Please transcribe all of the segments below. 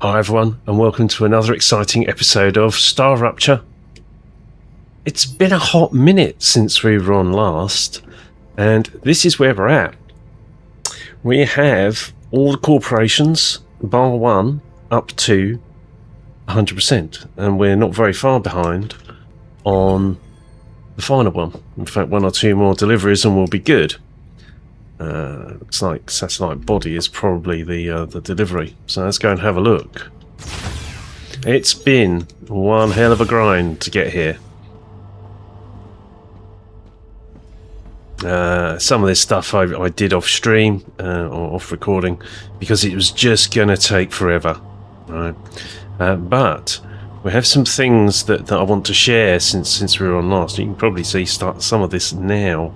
Hi everyone, and welcome to another exciting episode of StarRupture. It's been a hot minute since we were on last, and this is where we're at. We have all the corporations, bar one, up to 100%, and we're not very far behind on the final one. In fact, one or two more deliveries and we'll be good. Looks like satellite body is probably the delivery, so let's go and have a look. It's been one hell of a grind to get here. Some of this stuff I did off stream or off recording because it was just gonna take forever, right? But we have some things that I want to share since we were on last. You can probably see some of this now.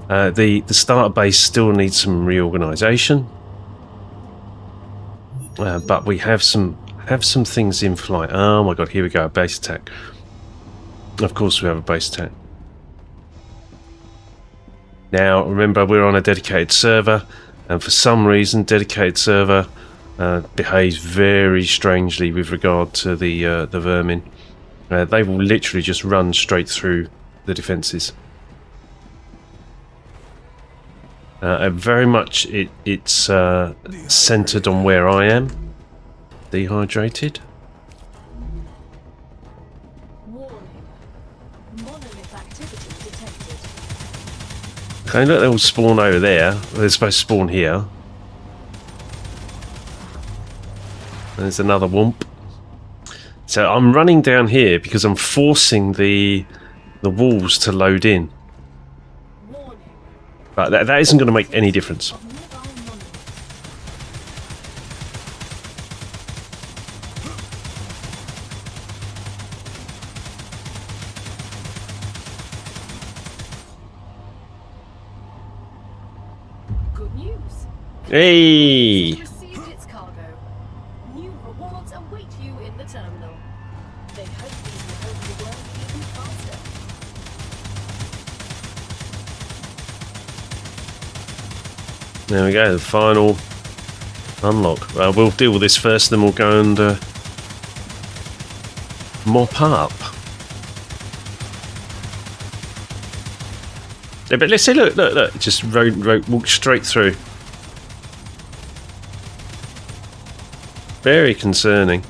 The starter base still needs some reorganisation, but we have some things in flight. Oh my god, here we go, a base attack. Of course we have a base attack. Now remember, we're on a dedicated server, and for some reason dedicated server behaves very strangely with regard to the vermin. They will literally just run straight through the defences. Very much it's centred on where I am. Dehydrated. Warning. Monolith activity detected. Okay, look, they'll spawn over there. They're supposed to spawn here. There's another whoomp. So I'm running down here because I'm forcing the walls to load in. But that isn't going to make any difference. Good news. Hey! Received its cargo. New rewards await you in the terminal. They hope these will help you work even faster. There we go, the final unlock. We'll deal with this first, then we'll go and mop up. Yeah, but let's see, look, just walk straight through. Very concerning.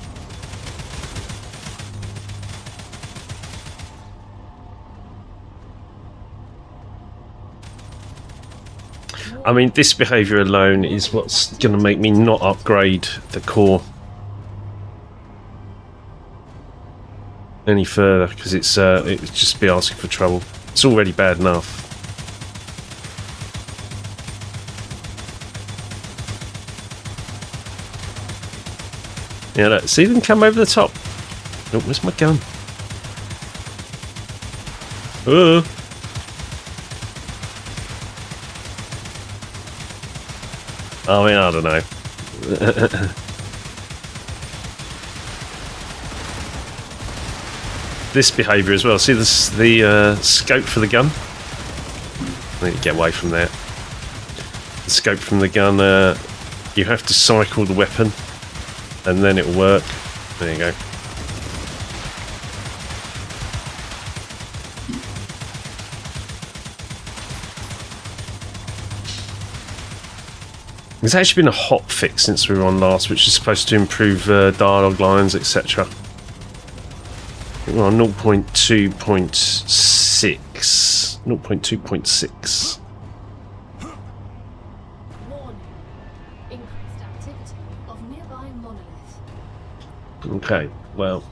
I mean, this behaviour alone is what's going to make me not upgrade the core any further, because it would just be asking for trouble. It's already bad enough. Yeah, look, see them come over the top. Oh, where's my gun? Oh. I mean, I don't know. This behaviour as well. See this, the scope for the gun? I need to get away from that. The scope from the gun, you have to cycle the weapon and then it will work. There you go. There's actually been a hot fix since we were on last, which is supposed to improve dialogue lines, etc. We're on 0.2.6. 0.2.6. Warning. Increased activity of nearby monolith. Okay, well.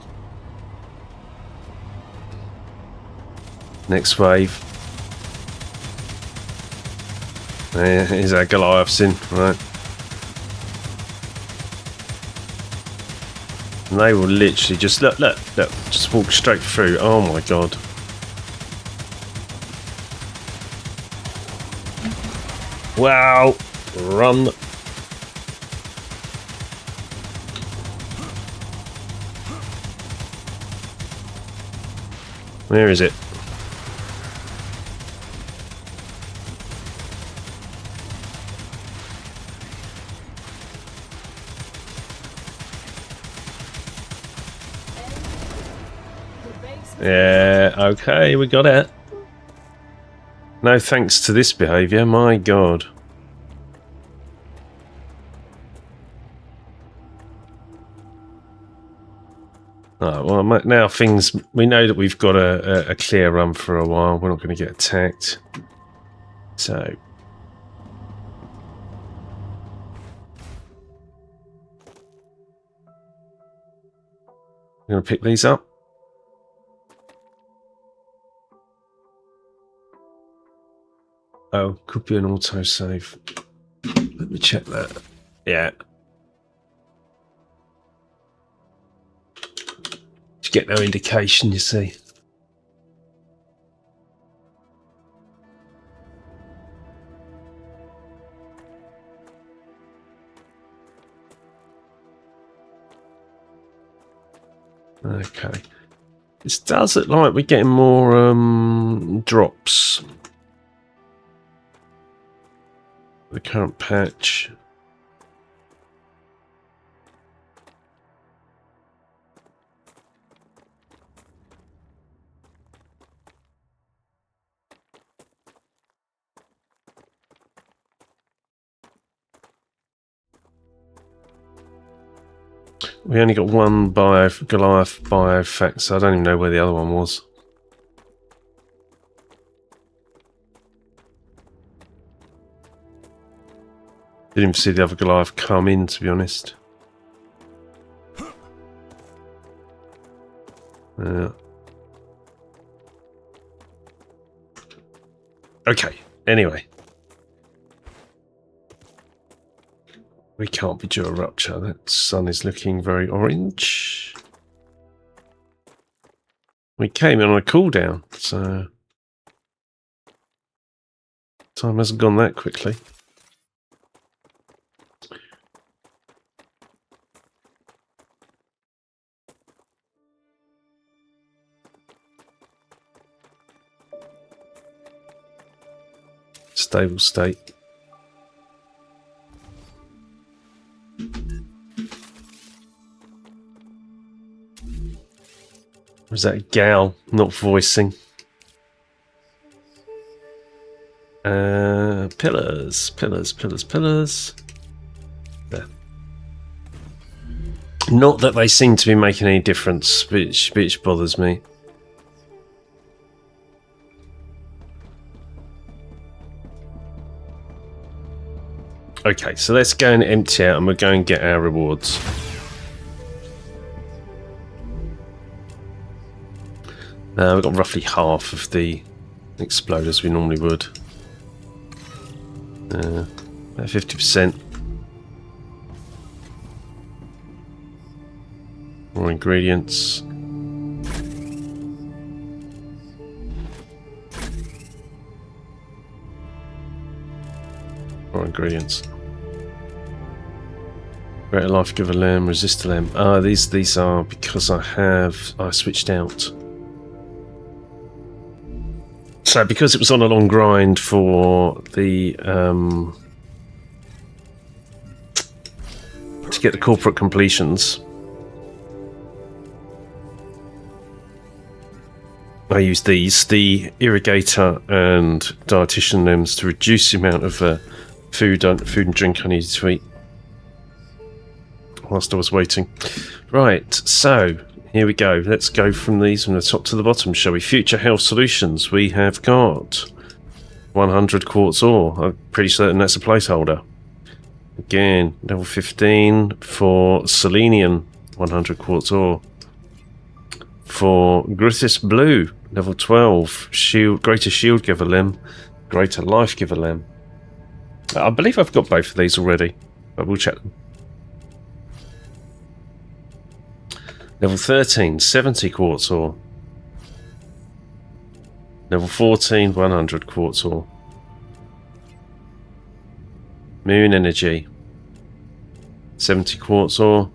Next wave. Here's our Goliaths in, right? And they will literally just look, just walk straight through. Oh my god. Wow. Run. Where is it? Yeah, okay, we got it. No thanks to this behaviour, my god. Alright, well, now things... We know that we've got a clear run for a while. We're not going to get attacked. So... I'm going to pick these up. Oh, could be an autosave. Let me check that. Yeah. You get no indication, you see. Okay. This does look like we're getting more drops. The current patch. We only got one Goliath biofact, so I don't even know where the other one was. Didn't even see the other Goliath come in, to be honest. Yeah. Okay, anyway. We can't be due a rupture. That sun is looking very orange. We came in on a cooldown, so time hasn't gone that quickly. Stable state. Was that a gal not voicing? Pillars. There. Not that they seem to be making any difference, which bothers me. Okay, so let's go and empty out and we'll go and get our rewards. We've got roughly half of the exploders we normally would. About 50%. More ingredients. More ingredients. Greater life giver lamb, resistor lamb. These are because I switched out. So because it was on a long grind for the to get the corporate completions, I used these, the irrigator and dietitian limbs, to reduce the amount of food and drink I needed to eat whilst I was waiting. Right, so here we go. Let's go from these from the top to the bottom, shall we? Future health solutions. We have got 100 quartz ore. I'm pretty certain that's a placeholder. Again, level 15 for selenium, 100 quartz ore. For Gritis Blue, level 12, greater shield giver limb, greater life giver limb. I believe I've got both of these already, but we'll check them. Level 13, 70 quartz ore. Level 14, 100 quartz ore. Moon energy, 70 quartz ore.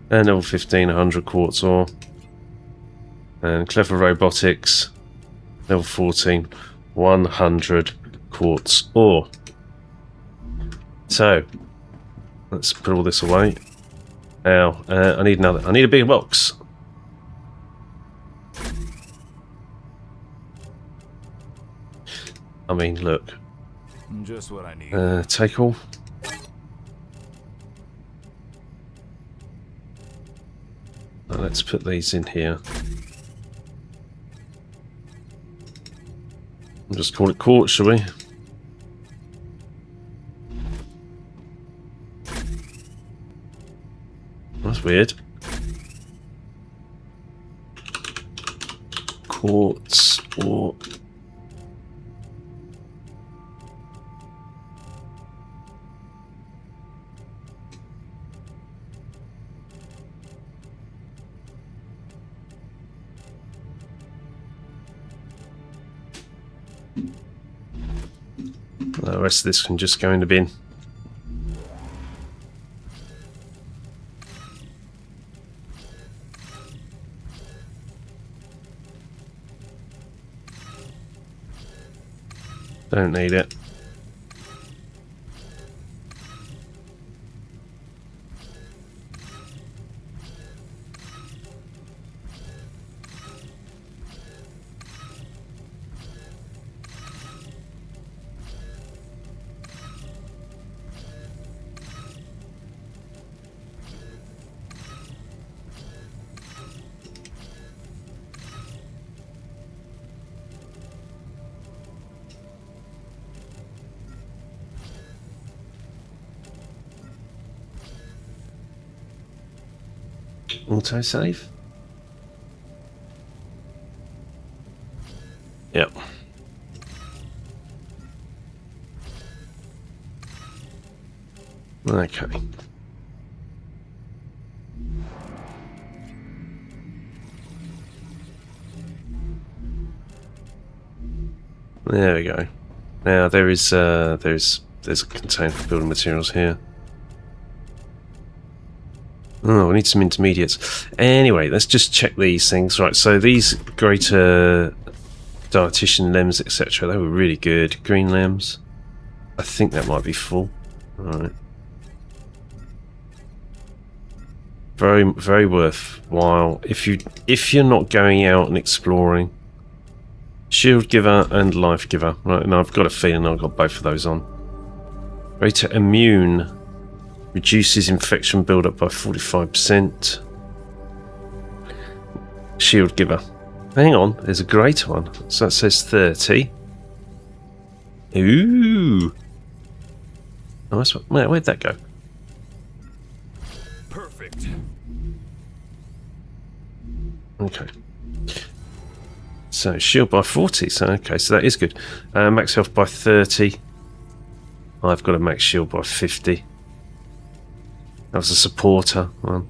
And level 15, 100 quartz ore. And clever robotics, level 14, 100 quartz ore. So, let's put all this away. Now, I need a bigger box. I mean, look. Just what I need. Take all. Let's put these in here. We'll just call it quartz, shall we? That's weird. Quartz or... The rest of this can just go in the bin. Don't need it. Autosave? Yep. Okay. There we go. Now there's a container for building materials here. Oh, we need some intermediates. Anyway, let's just check these things. Right, so these greater dietitian lems, etc., they were really good. Green lems. I think that might be full. Alright. Very, very worthwhile. If you're not going out and exploring. Shield giver and life giver. Right, and I've got a feeling I've got both of those on. Greater immune. Reduces infection build-up by 45%. Shield giver. Hang on, there's a greater one. So that says 30. Ooh. Nice one. Where'd that go? Perfect. Okay. So shield by 40. So okay, so that is good. Max health by 30. I've got a max shield by 50. That was a supporter one.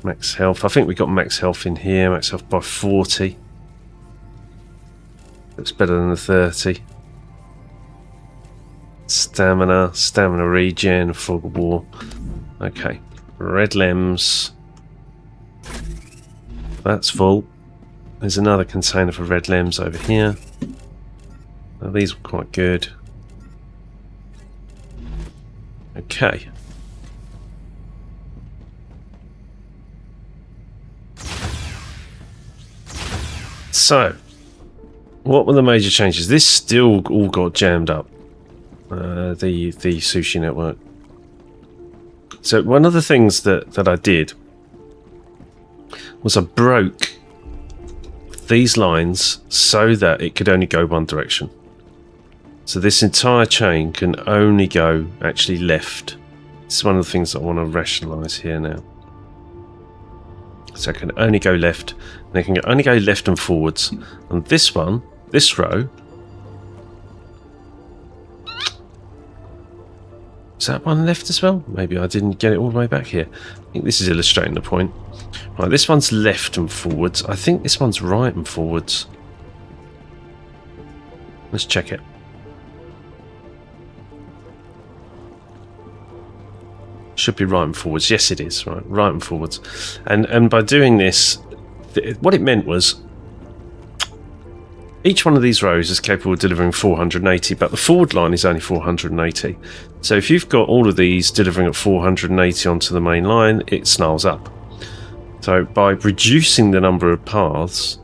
Max health. I think we got max health in here. Max health by 40. That's better than the 30. Stamina. Stamina regen. Fog of war. Okay. Red lems. That's full. There's another container for red lems over here. Now, these were quite good. Okay. So, what were the major changes? This still all got jammed up. The sushi network. So one of the things that I did was I broke these lines so that it could only go one direction. So this entire chain can only go actually left. This is one of the things that I want to rationalize here now. So it can only go left, and it can only go left and forwards. And this one, this row, is that one left as well? Maybe I didn't get it all the way back here. I think this is illustrating the point. Right, this one's left and forwards. I think this one's right and forwards. Let's check it. Should be right and forwards. Yes, it is. Right and forwards. And by doing this, what it meant was each one of these rows is capable of delivering 480, but the forward line is only 480. So if you've got all of these delivering at 480 onto the main line, it snarls up. So by reducing the number of paths,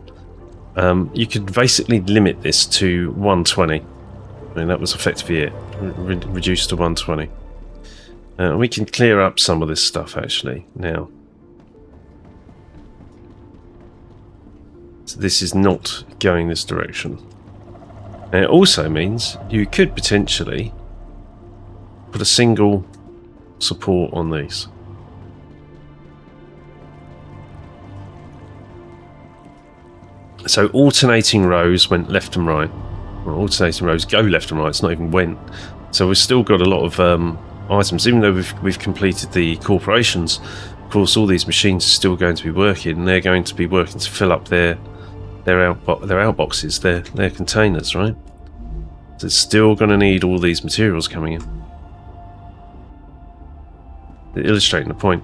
You could basically limit this to 120. I mean, that was effectively it. Reduced to 120. We can clear up some of this stuff actually now. So this is not going this direction. And it also means you could potentially put a single support on these. So alternating rows went left and right. Well, alternating rows go left and right. It's not even went. So we've still got a lot of items, even though we've completed the corporations. Of course, all these machines are still going to be working, and they're going to be working to fill up their outboxes, their containers, right? So it's still going to need all these materials coming in. Illustrating the point.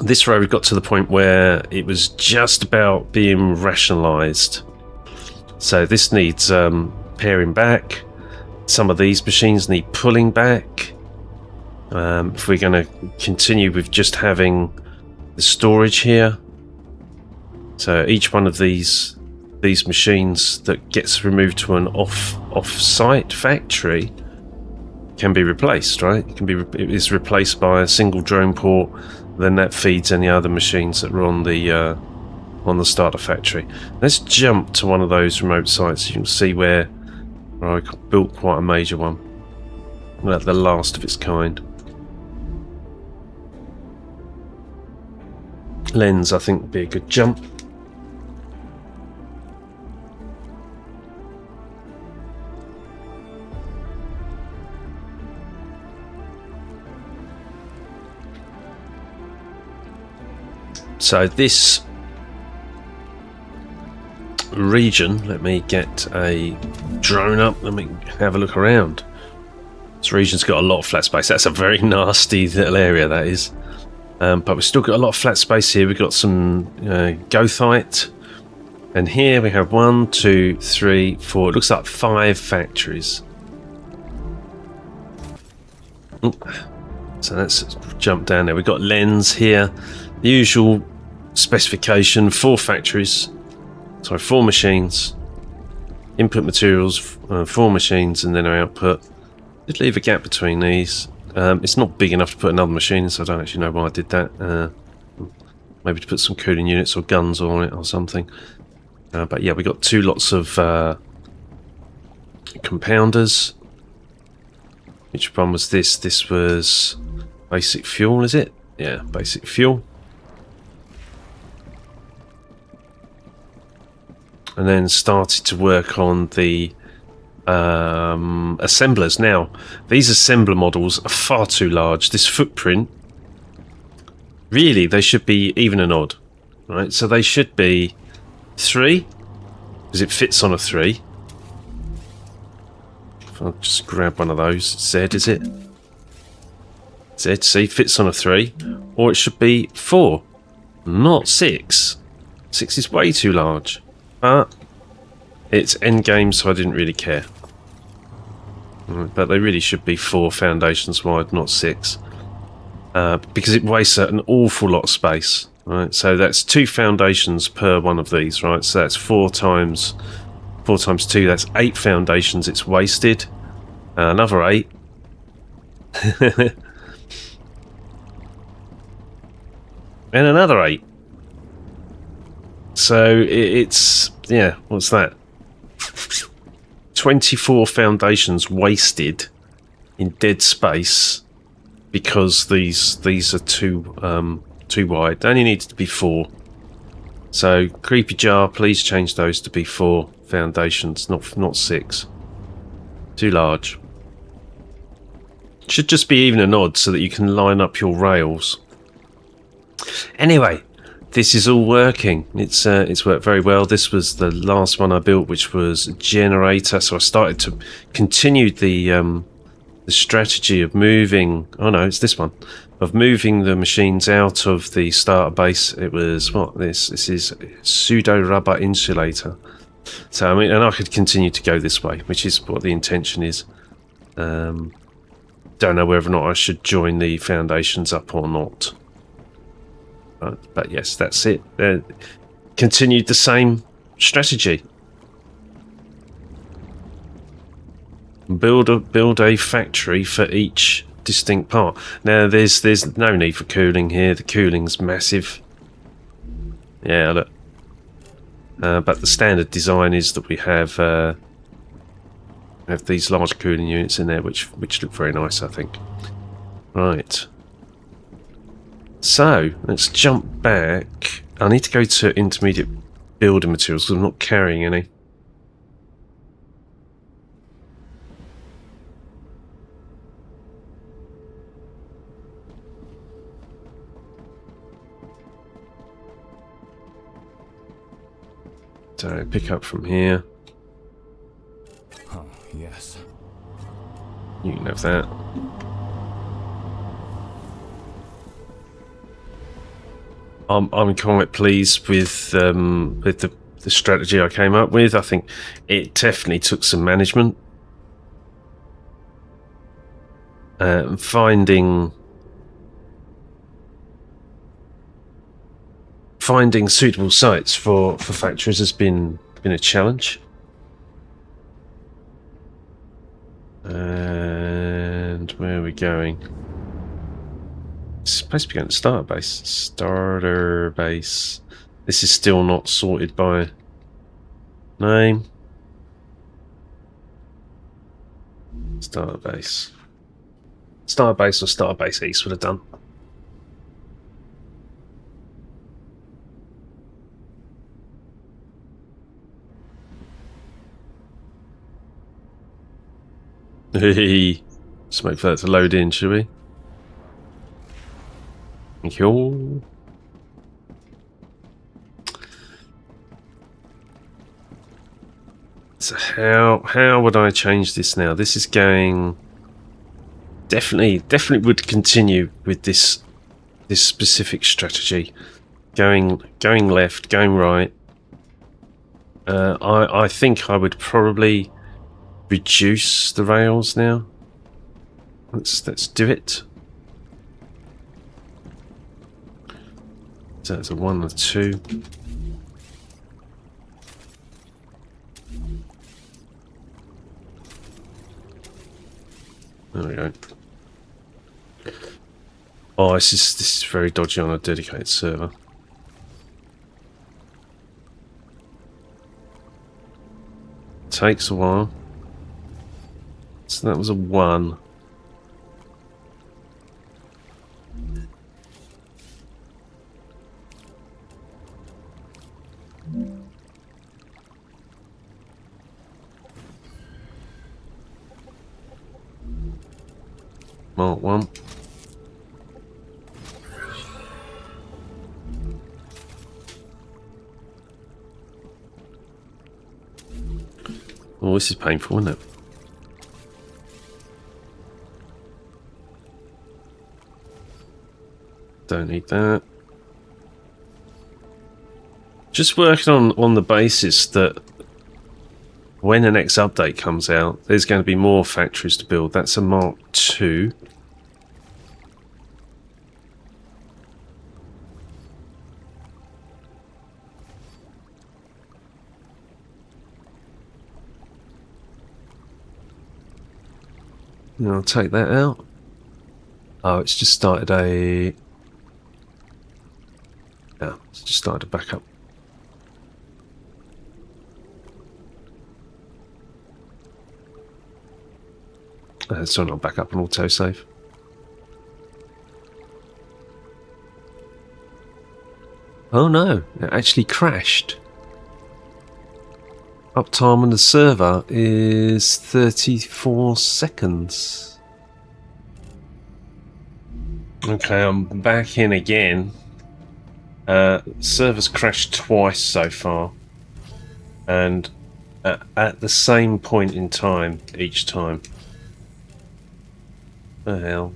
This road got to the point where it was just about being rationalised. So this needs paring back. Some of these machines need pulling back. If we're going to continue with just having the storage here. So each one of these machines that gets removed to an off-site factory can be replaced, right? It is replaced by a single drone port. Then that feeds any other machines that are on the starter factory. Let's jump to one of those remote sites. You can see where I built quite a major one, the last of its kind. Lens, I think, would be a good jump. So this region, let me get a drone up, let me have a look around. This region's got a lot of flat space. That's a very nasty little area, that is. But we've still got a lot of flat space here. We've got some goethite. And here we have 1, 2, 3, 4. It looks like 5 factories. Oop. So let's jump down there. We've got lens here. The usual specification, 4 factories. Sorry, 4 machines. Input materials, 4 machines, and then our output. Just leave a gap between these. It's not big enough to put another machine in, so I don't actually know why I did that. Maybe to put some cooling units or guns on it or something. But yeah, we got 2 lots of compounders. Which one was this? This was basic fuel, is it? Yeah, basic fuel. And then started to work on the assemblers. Now, these assembler models are far too large. This footprint, really, they should be even and odd, right? So they should be 3, because it fits on a 3. If I'll just grab one of those. Z, is it? Z, see, fits on a 3. Or it should be 4, not 6. 6 is way too large. But it's endgame, so I didn't really care. But they really should be 4 foundations wide, not 6. Because it wastes an awful lot of space. Right? So that's 2 foundations per one of these, right? So that's 4 times 2, that's 8 foundations it's wasted. Another 8. And another 8. So it's, yeah, what's that? 24 foundations wasted in dead space because these are too wide. They only needed to be 4. So creepy jar, please change those to be 4 foundations, not 6. Too large. Should just be even and odd so that you can line up your rails. Anyway, this is all working. It's worked very well. This was the last one I built, which was a generator. So I started to continue the strategy of moving. Oh no, it's this one, of moving the machines out of the starter base. It was what this is pseudo rubber insulator. So I mean, and I could continue to go this way, which is what the intention is. Don't know whether or not I should join the foundations up or not. But yes, that's it. Continued the same strategy. Build a factory for each distinct part. Now there's no need for cooling here. The cooling's massive. Yeah, look. But the standard design is that we have these large cooling units in there, which look very nice, I think. Right. So let's jump back. I need to go to intermediate building materials because I'm not carrying any. So pick up from here. Huh, yes. You can have that. I'm quite pleased with the strategy I came up with. I think it definitely took some management. Finding suitable sites for factories has been a challenge. And where are we going? It's supposed to be going to starter base. Starter base. This is still not sorted by name. Starter base. Starter base or starter base east would have done. Let's wait for that to load in, shall we? Thank you. So how would I change this now? This is going definitely would continue with this specific strategy. Going left, going right. I think I would probably reduce the rails now. Let's do it. So it's a 1 or 2. There we go. Oh, this is very dodgy on a dedicated server. Takes a while. So that was a 1. Mark 1. Oh, this is painful, isn't it? Don't need that. Just working on the basis that when the next update comes out, there's going to be more factories to build. That's a Mark 2. And I'll take that out. Oh, it's just started a... Yeah, it's just started a backup. So not back up and autosave. Oh no, it actually crashed. Uptime on the server is 34 seconds. Okay, I'm back in again. Server's crashed twice so far. And at the same point in time each time. The hell?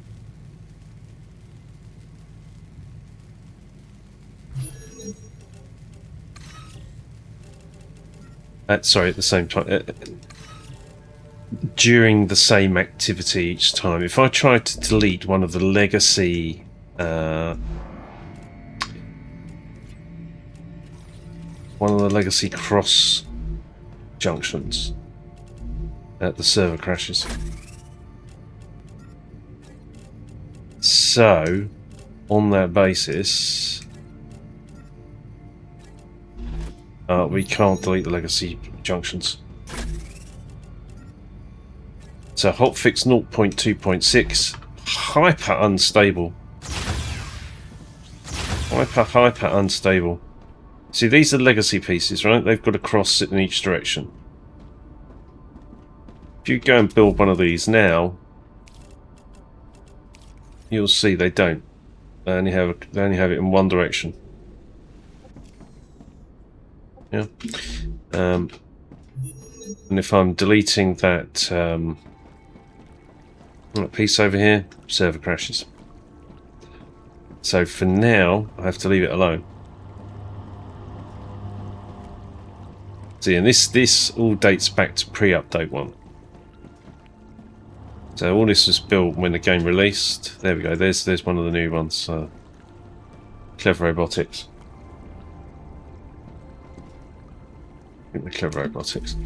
Sorry, at the same time. During the same activity each time. If I try to delete one of the legacy one of the legacy cross junctions at the server crashes. So, on that basis, we can't delete the legacy junctions. So hotfix 0.2.6, hyper unstable. Hyper unstable. See, these are legacy pieces, right? They've got a cross sitting in each direction. If you go and build one of these now, you'll see they don't. They only have it in one direction. Yeah. And if I'm deleting that piece over here, server crashes. So for now, I have to leave it alone. See, and this all dates back to pre-update 1. So all this was built when the game released. There we go. There's one of the new ones. Clever Robotics. I think the Clever Robotics.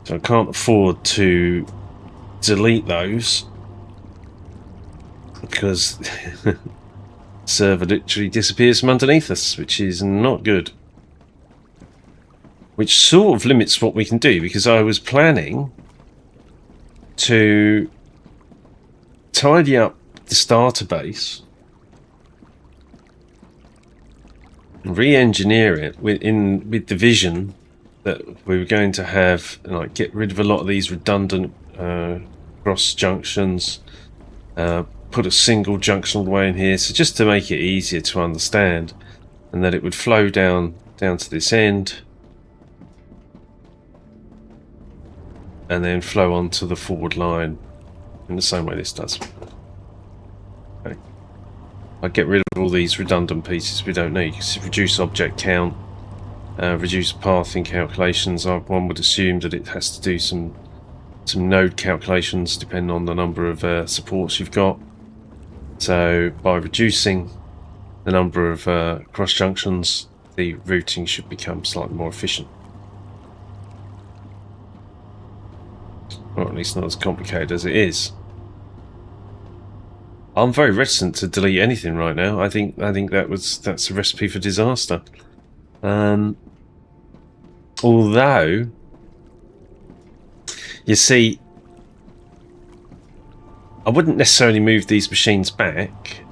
So I can't afford to delete those because server literally disappears from underneath us, which is not good. Which sort of limits what we can do, because I was planning to tidy up the starter base, re-engineer it with the vision that we were going to have, like, get rid of a lot of these redundant cross junctions, put a single junction all the way in here, so just to make it easier to understand, and that it would flow down to this end, and then flow onto the forward line in the same way this does. Okay. I get rid of all these redundant pieces we don't need. Reduce object count, reduce pathing calculations. One would assume that it has to do some node calculations depending on the number of supports you've got. So by reducing the number of cross junctions, the routing should become slightly more efficient. Or at least not as complicated as it is. I'm very reticent to delete anything right now. I think that's a recipe for disaster. Although, you see, I wouldn't necessarily move these machines back.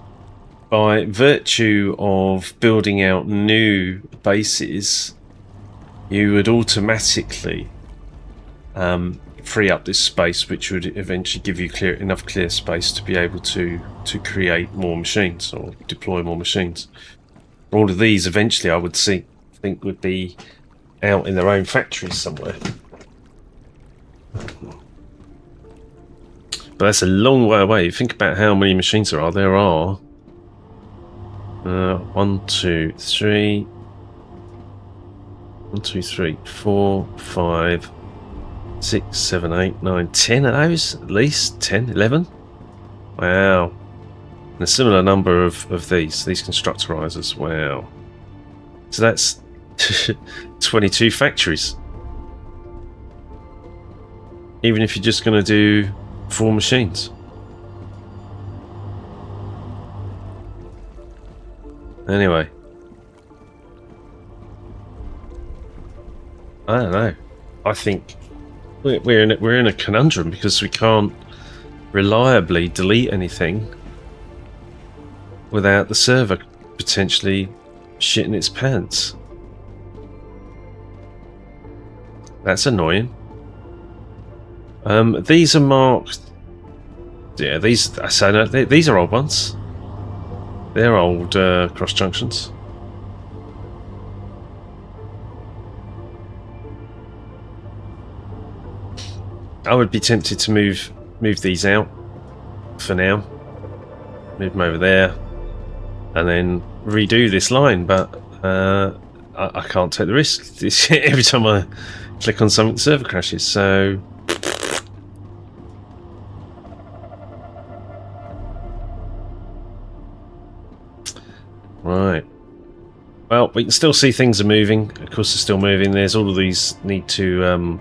By virtue of building out new bases, you would automatically free up this space, which would eventually give you enough clear space to be able to create more machines or deploy more machines. All of these eventually, I would think would be out in their own factories somewhere. But that's a long way away. Think about how many machines there are. There are 1, 2, 3, 4, 5, 6, 7, 8, 9, 10 of those, at least 10, 11. Wow. And a similar number of these constructorizers. Wow. So that's 22 factories. Even if you're just going to do 4 machines. Anyway. I don't know. I think we're in a conundrum because we can't reliably delete anything without the server potentially shitting its pants. That's annoying. These are marked. Yeah, these are old ones. They're old cross junctions. I would be tempted to move these out for now. Move them over there, and then redo this line. But I can't take the risk. Every time I click on something, the server crashes. So We can still see things are moving. Of course, they're still moving. There's all of these need to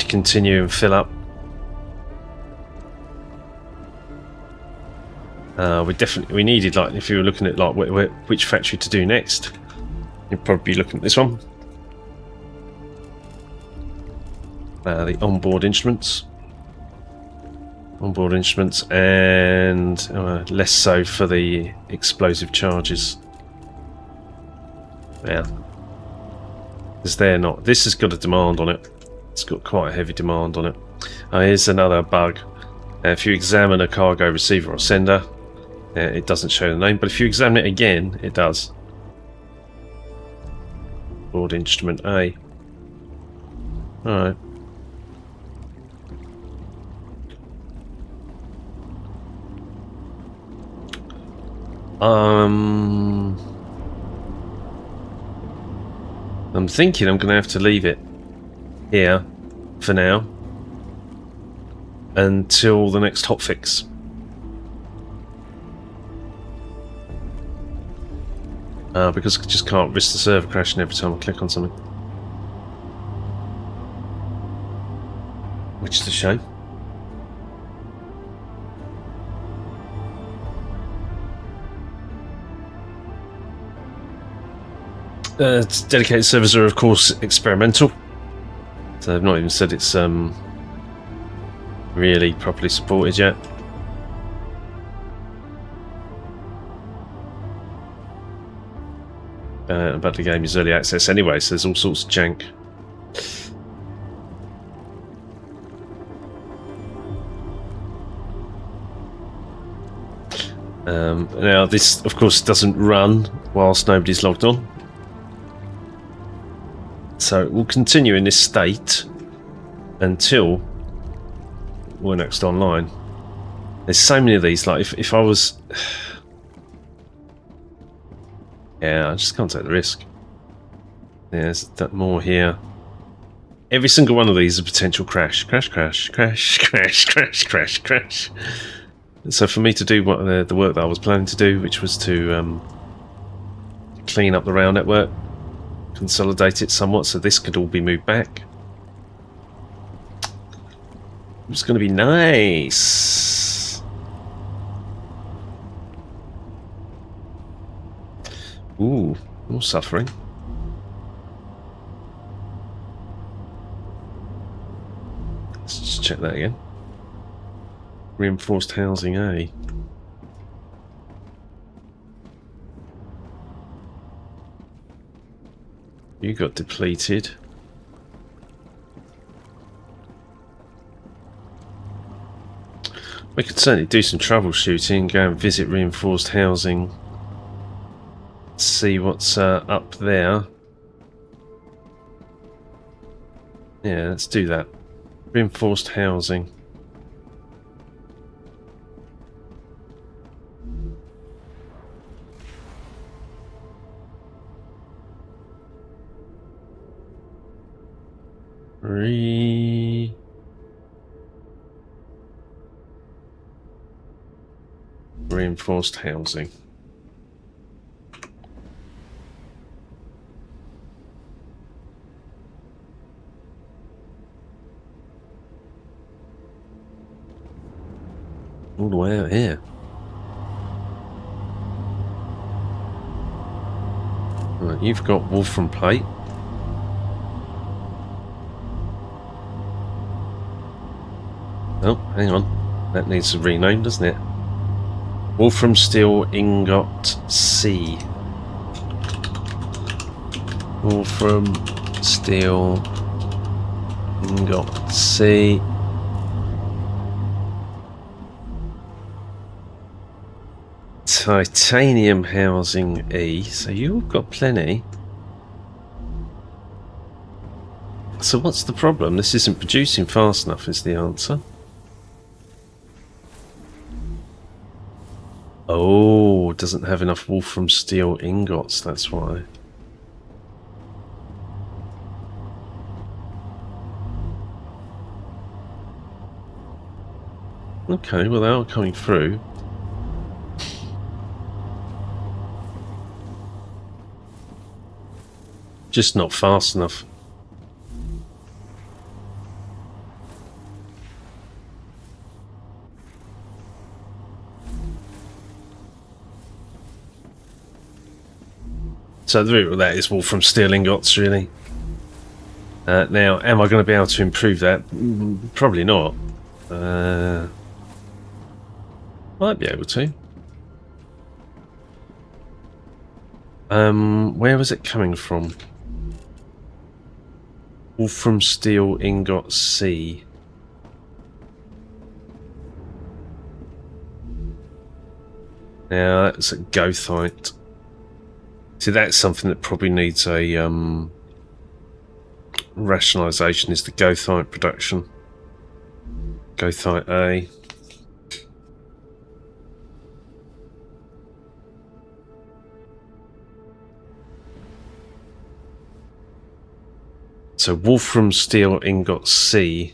continue and fill up. We needed, like, if you were looking at like which factory to do next, you'd probably be looking at this one. The onboard instruments. Onboard instruments, and less so for the explosive charges. Yeah, because they're not. This has got a demand on it. It's got quite a heavy demand on it. Here's another bug. If you examine a cargo receiver or sender, it doesn't show the name, but if you examine it again, it does. Board instrument A. Alright. I'm thinking I'm going to have to leave it here for now until the next hotfix. Because I just can't risk the server crashing every time I click on something. Which is a shame. Dedicated servers are, of course, experimental. So they've not even said it's really properly supported yet. But the game is early access anyway, so there's all sorts of jank. Now this, of course, doesn't run whilst nobody's logged on. So it will continue in this state until we're next online. There's so many of these, like if I was... Yeah, I just can't take the risk. There's that more here. Every single one of these is a potential crash. Crash, crash, crash, crash, crash, crash, crash. So for me to do what the work that I was planning to do, which was to clean up the rail network, consolidate it somewhat so this could all be moved back. It's going to be nice. Ooh, more suffering. Let's just check that again. Reinforced housing A. You got depleted. We could certainly do some troubleshooting, go and visit reinforced housing, see what's up there. Yeah, let's do that. Reinforced housing. Reinforced housing. All the way out here. Right, you've got Wolfram plate. Oh, hang on. That needs to be renamed, doesn't it? Wolfram Steel Ingot C. Wolfram Steel Ingot C. Titanium housing E. So you've got plenty. So what's the problem? This isn't producing fast enough is the answer. Oh, doesn't have enough Wolfram Steel ingots, that's why. Okay, well they are coming through. Just not fast enough. So the root of that is all from steel ingots, really. Now, am I going to be able to improve that? Probably not. Might be able to. Where was it coming from? All from steel ingot C. Now that's a goethite. See, that's something that probably needs a rationalisation. Is the goethite production? Goethite A. So Wolfram steel ingot C.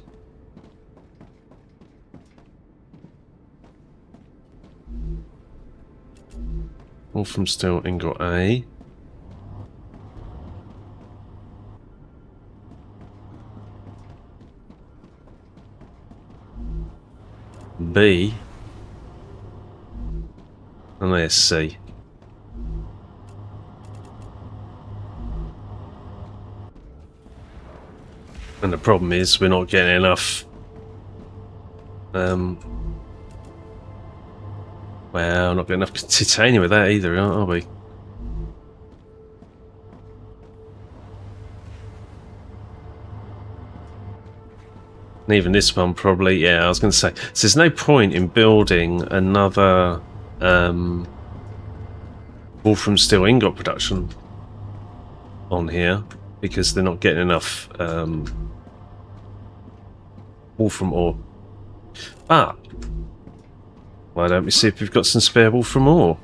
Wolfram steel ingot A. B. And there's C. And the problem is we're not getting enough well, not getting enough titanium with that either, are we? And even this one probably, yeah, I was going to say, so there's no point in building another Wolfram steel ingot production on here because they're not getting enough Wolfram ore. But why don't we see if we've got some spare Wolfram ore?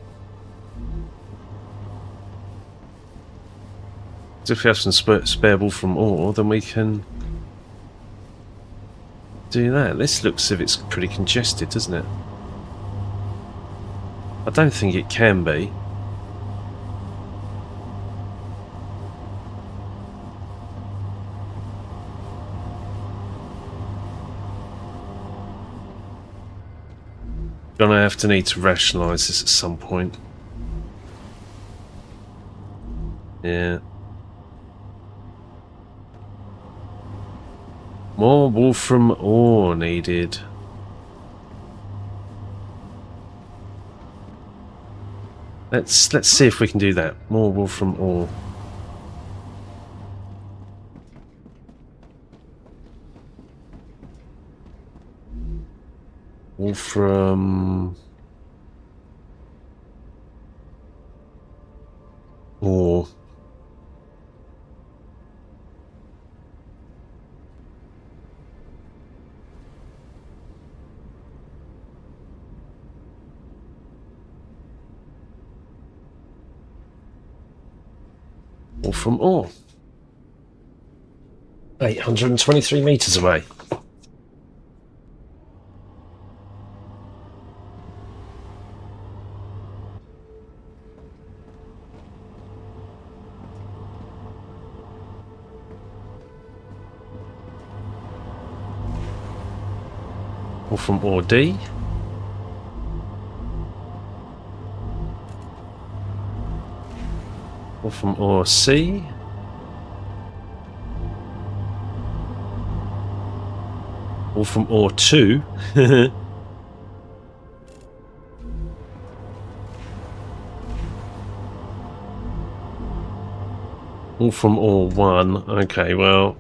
So if we have some spare Wolfram ore, then we can do that. This looks as if it's pretty congested, doesn't it? I don't think it can be. Gonna have to need to rationalise this at some point. Yeah. More Wolfram ore needed. Let's see if we can do that. More Wolfram ore. Wolfram ore. Wolfram ore. 823 meters away. Wolfram ore D. Wolfram ore C. Wolfram ore 2. Wolfram ore 1. Okay, well,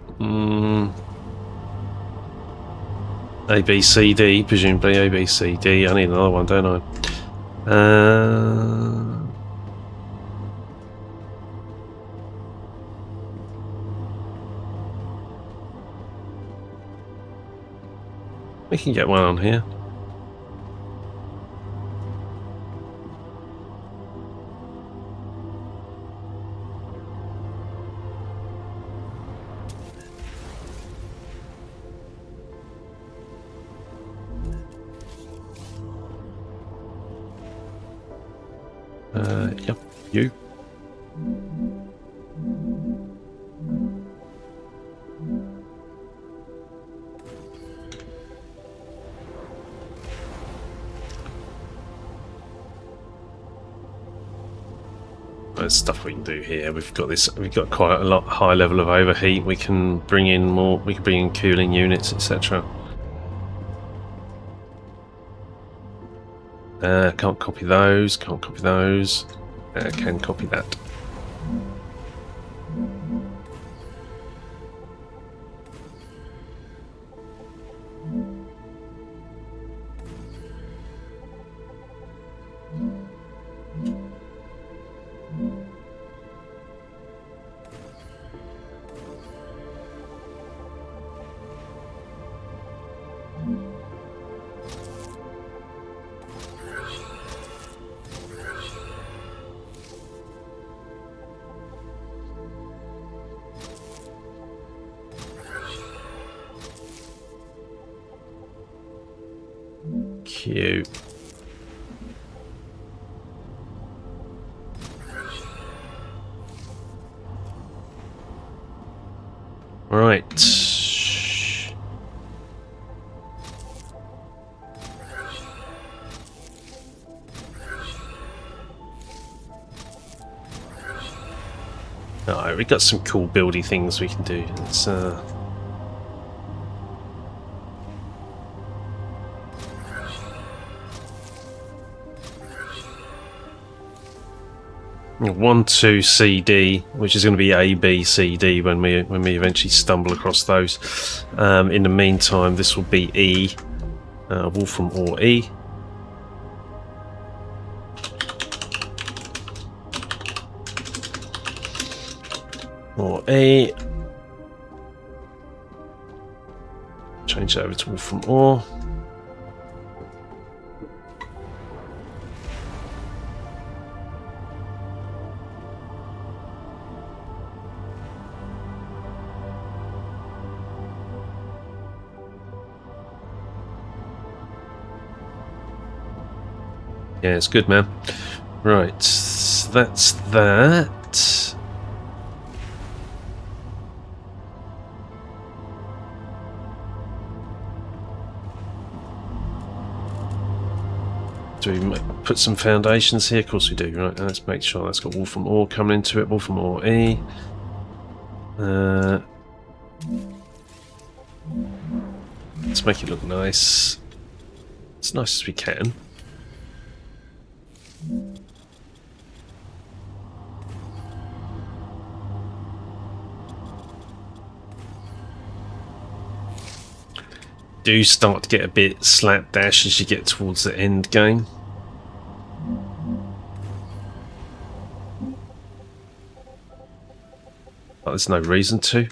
A, B, C, D, presumably A, B, C, D. I need another one, don't I? We can get one on here. Yep, you. There's stuff we can do here. We've got this. We've got quite a lot high level of overheat. We can bring in more. We can bring in cooling units, etc. Can't copy those. Can't copy those. Can copy that. Cute. Right. Alright, we've got some cool buildy things we can do. Let's one, two, CD, which is going to be A, B, C, D when we eventually stumble across those. In the meantime, this will be E, Wolfram or E. Or E. Change that over to Wolfram or. Yeah, it's good, man. Right, that's that. Do we put some foundations here? Of course we do. Right, let's make sure that's got Wolfram ore coming into it. Wolfram ore E. Let's make it look nice. As nice as we can. Do start to get a bit slapdash as you get towards the end game. But there's no reason to.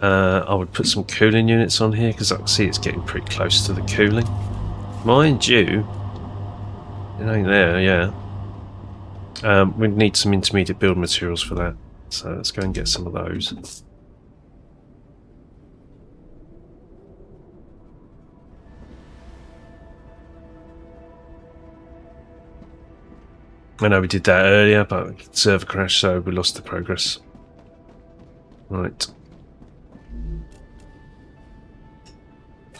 I would put some cooling units on here because I can see it's getting pretty close to the cooling. Mind you, it ain't there, yeah. We need some intermediate build materials for that, so let's go and get some of those. I know we did that earlier, but server crashed, so we lost the progress. Right.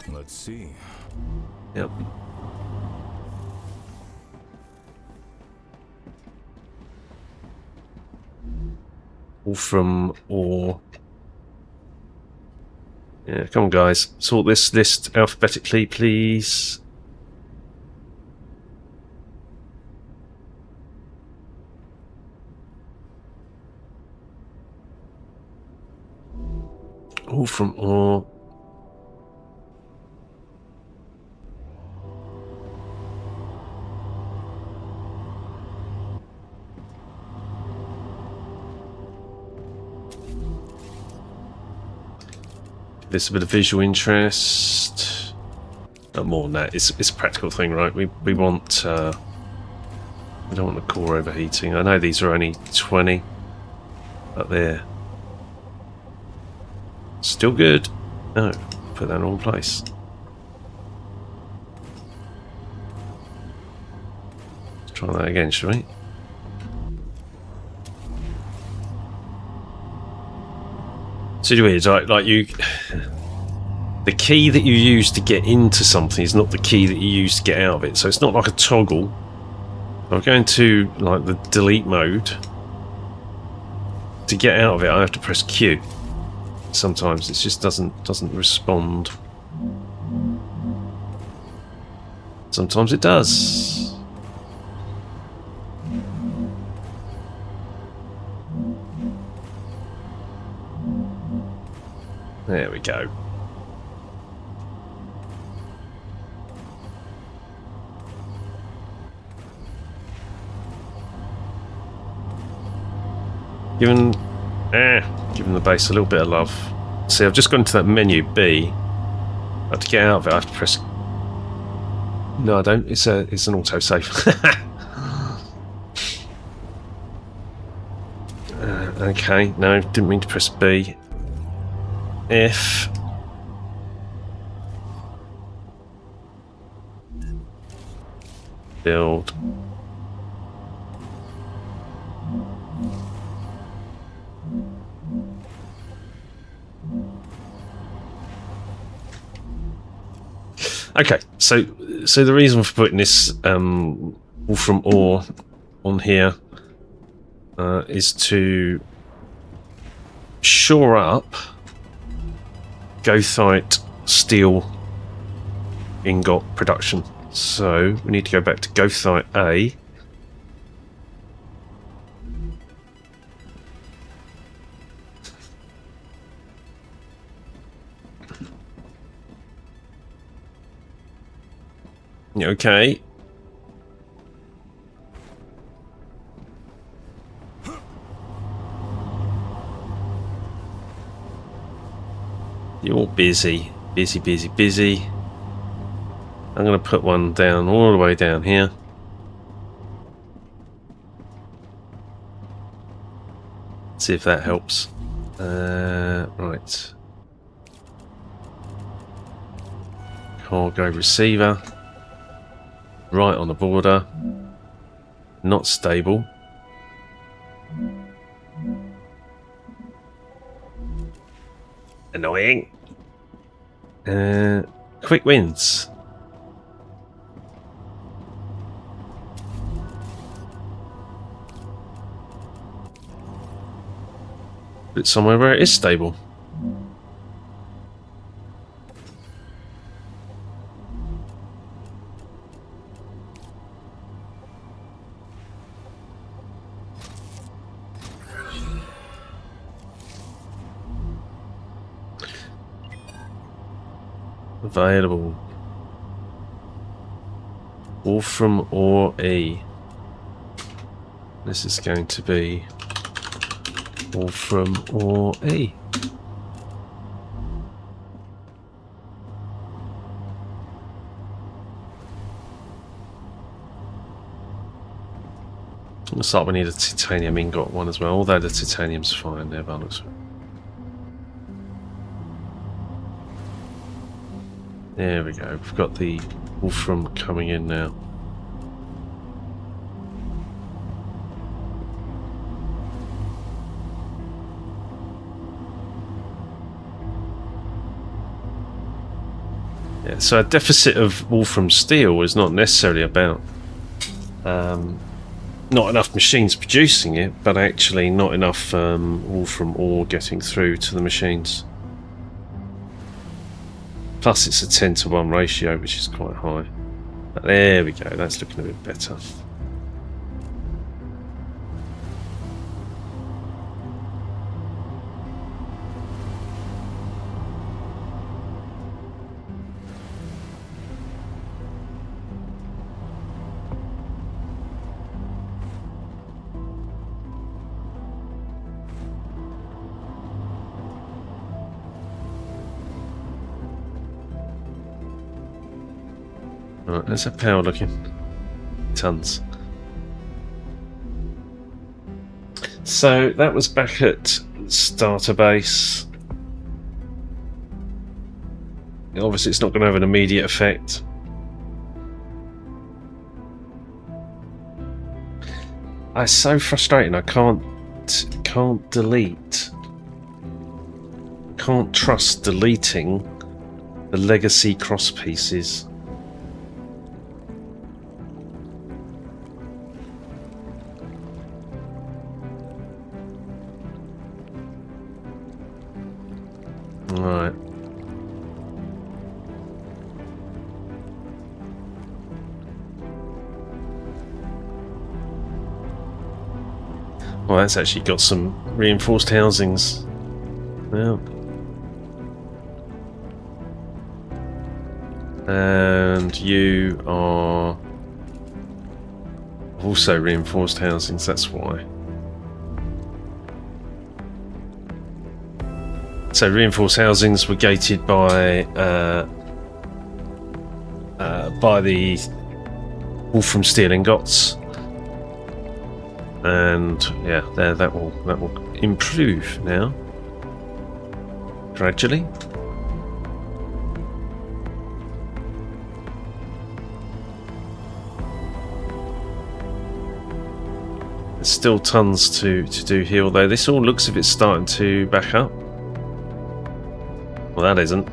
Let's see. Yep. Wolfram or... Yeah, come on guys. Sort this list alphabetically, please. Wolfram or... There's a bit of visual interest. Not more than that. It's a practical thing, right? We want we don't want the core overheating. I know these are only 20, but they're still good. No, put that all in place. Let's try that again, shall we? So weird, like you, the key that you use to get into something is not the key that you use to get out of it. So it's not like a toggle, I'll go into like the delete mode. To get out of it, I have to press Q. Sometimes it just doesn't respond. Sometimes it does. There we go. Given the base a little bit of love. See, I've just gone to that menu B. I have to get out of it. I have to press. No, I don't. It's an autosave. Okay. No, didn't mean to press B. F. Build. Okay, so the reason for putting this Wolfram ore on here is to shore up Goethite steel ingot production. So we need to go back to Goethite A. Okay. You're busy. Busy, busy, busy. I'm going to put one down, all the way down here. See if that helps. Right. Cargo receiver. Right on the border. Not stable. Annoying. Quick wins. Put it somewhere where it is stable. Available. Wolfram ore E. This is going to be Wolfram ore E. Looks like we need a titanium ingot one as well, although the titanium's fine there, but looks. There we go, we've got the Wolfram coming in now. Yeah, so a deficit of Wolfram steel is not necessarily about not enough machines producing it, but actually not enough Wolfram ore getting through to the machines. Plus it's a 10-to-1 ratio, which is quite high. But there we go, that's looking a bit better. Right, let's have power looking. Tons. So that was back at starter base. Obviously it's not going to have an immediate effect. It's so frustrating. I can't delete. Can't trust deleting the legacy cross pieces. Right. Well, that's actually got some reinforced housings. Yeah. And you are also reinforced housings, that's why. So reinforced housings were gated by the wolf from steel ingots. And yeah, there that will improve now. Gradually. There's still tons to do here, although this all looks as if it's starting to back up. Well, that isn't.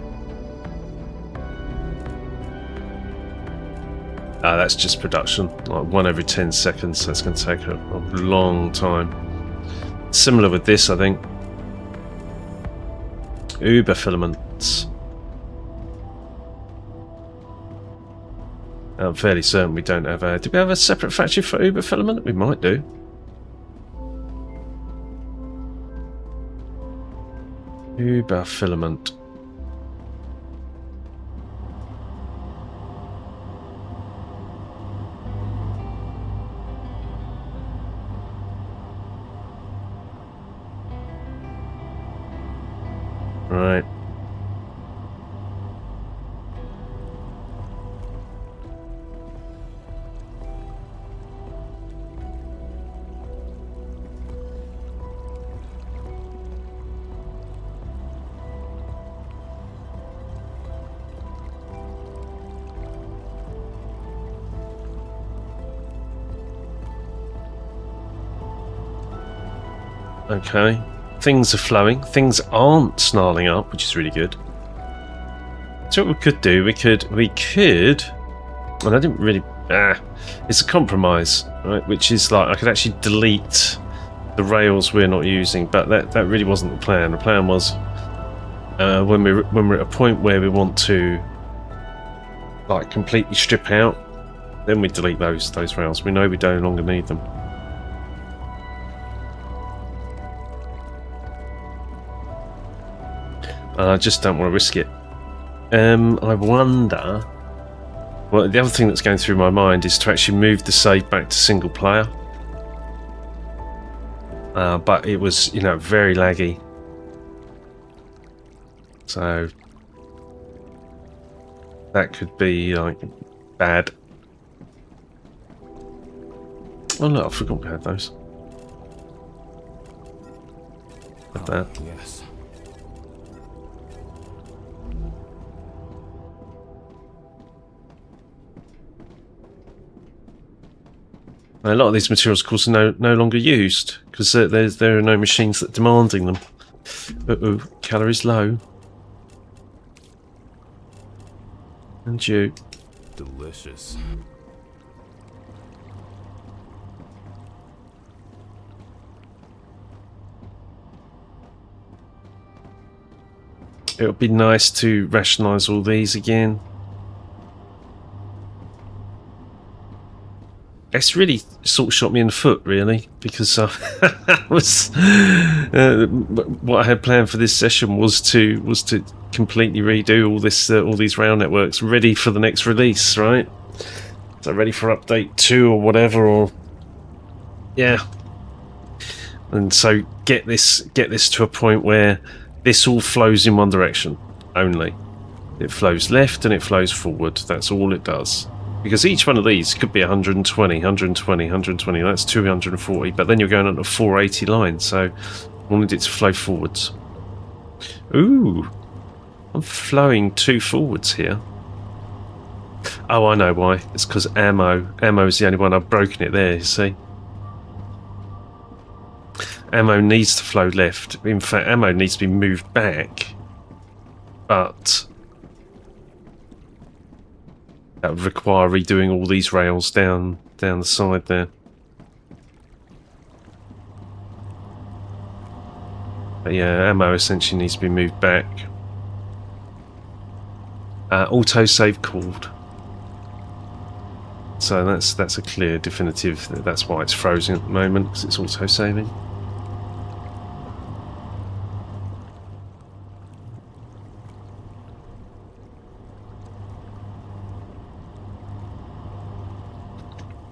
That's just production, like 1 every 10 seconds. That's going to take a long time. Similar with this, I think. Uber filaments. I'm fairly certain we don't have a... Do we have a separate factory for Uber filament? We might do. Uber filament. Right. Okay. Things are flowing. Things aren't snarling up, which is really good. So what we could do, we could, and I didn't really, it's a compromise, right? Which is like, I could actually delete the rails we're not using, but that really wasn't the plan. The plan was, when we're at a point where we want to, like, completely strip out, then we delete those rails. We know we no longer need them. I just don't want to risk it. I wonder... Well, the other thing that's going through my mind is to actually move the save back to single player. But it was, you know, very laggy. So... that could be, like, bad. Oh look, I forgot we had those. Like that. Yes. A lot of these materials, of course, are no longer used because there are no machines that are demanding them. Uh-oh, calories low. And you. Delicious. It would be nice to rationalise all these again. It's really sort of shot me in the foot, really, because what I had planned for this session was to completely redo all these rail networks, ready for the next release, right? So ready for update 2 or whatever, or yeah. And so get this to a point where this all flows in one direction only. It flows left and it flows forward. That's all it does. Because each one of these could be 120, 120, 120, that's 240, but then you're going on a 480 line, so I wanted it to flow forwards. Ooh, I'm flowing 2 forwards here. Oh, I know why. It's because ammo is the only one I've broken it there, you see. Ammo needs to flow left. In fact, ammo needs to be moved back, but that would require redoing all these rails down the side there. But yeah, ammo essentially needs to be moved back. Autosave called. So that's a clear, definitive. That's why it's frozen at the moment, because it's auto-saving.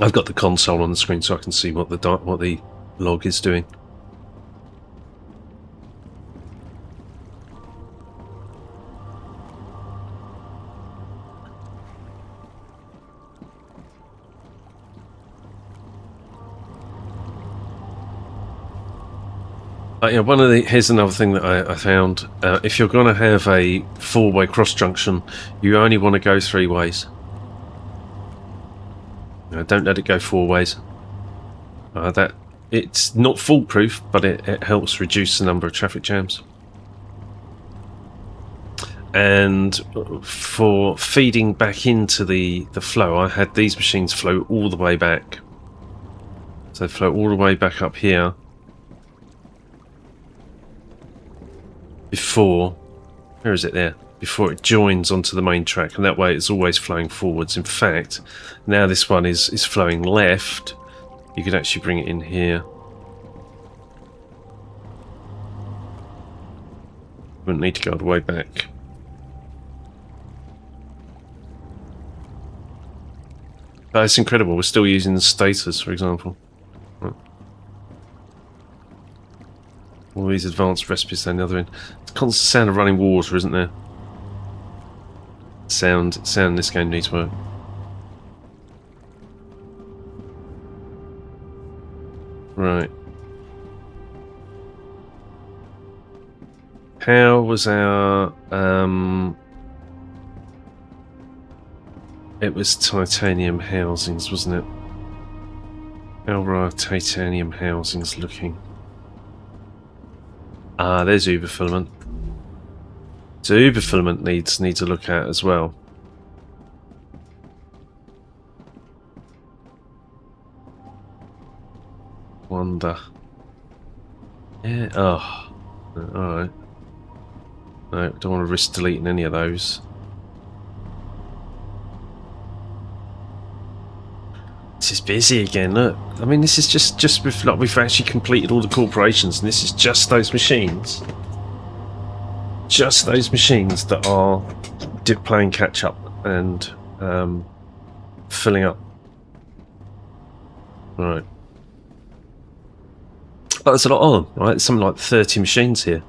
I've got the console on the screen so I can see what the log is doing. Yeah, here's another thing that I found. If you're going to have a four-way cross junction, you only want to go three ways. Don't let it go four ways. That it's not foolproof, but it helps reduce the number of traffic jams. And for feeding back into the flow, I had these machines flow all the way back. So they flow all the way back up here before, where is it there? Before it joins onto the main track, and that way it's always flowing forwards. In fact, now this one is flowing left. You could actually bring it in here. Wouldn't need to go all the way back. But it's incredible. We're still using the status, for example. All these advanced recipes down the other end. It's constant sound of running water, isn't there? Sound in this game needs work. Right. How was our it was titanium housings, wasn't it? How were our titanium housings looking? Ah, there's Uber filament. So Uber filament needs a look at as well. Wonder. Yeah. Oh. All right. No, don't want to risk deleting any of those. This is busy again. Look, I mean, this is just like we've actually completed all the corporations, and this is just those machines. Just those machines that are playing catch up and filling up. Right. Oh, there's a lot on. Right, there's something like 30 machines here.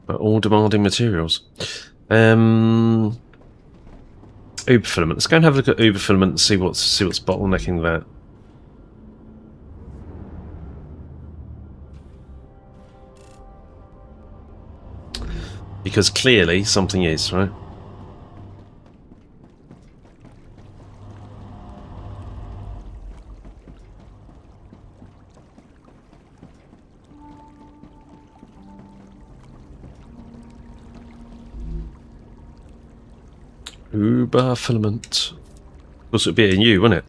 All demanding materials. Uber filament. Let's go and have a look at Uber filament and see what's bottlenecking that. Because clearly something is, right? Uber filament. Of course, it would be a new, wouldn't it?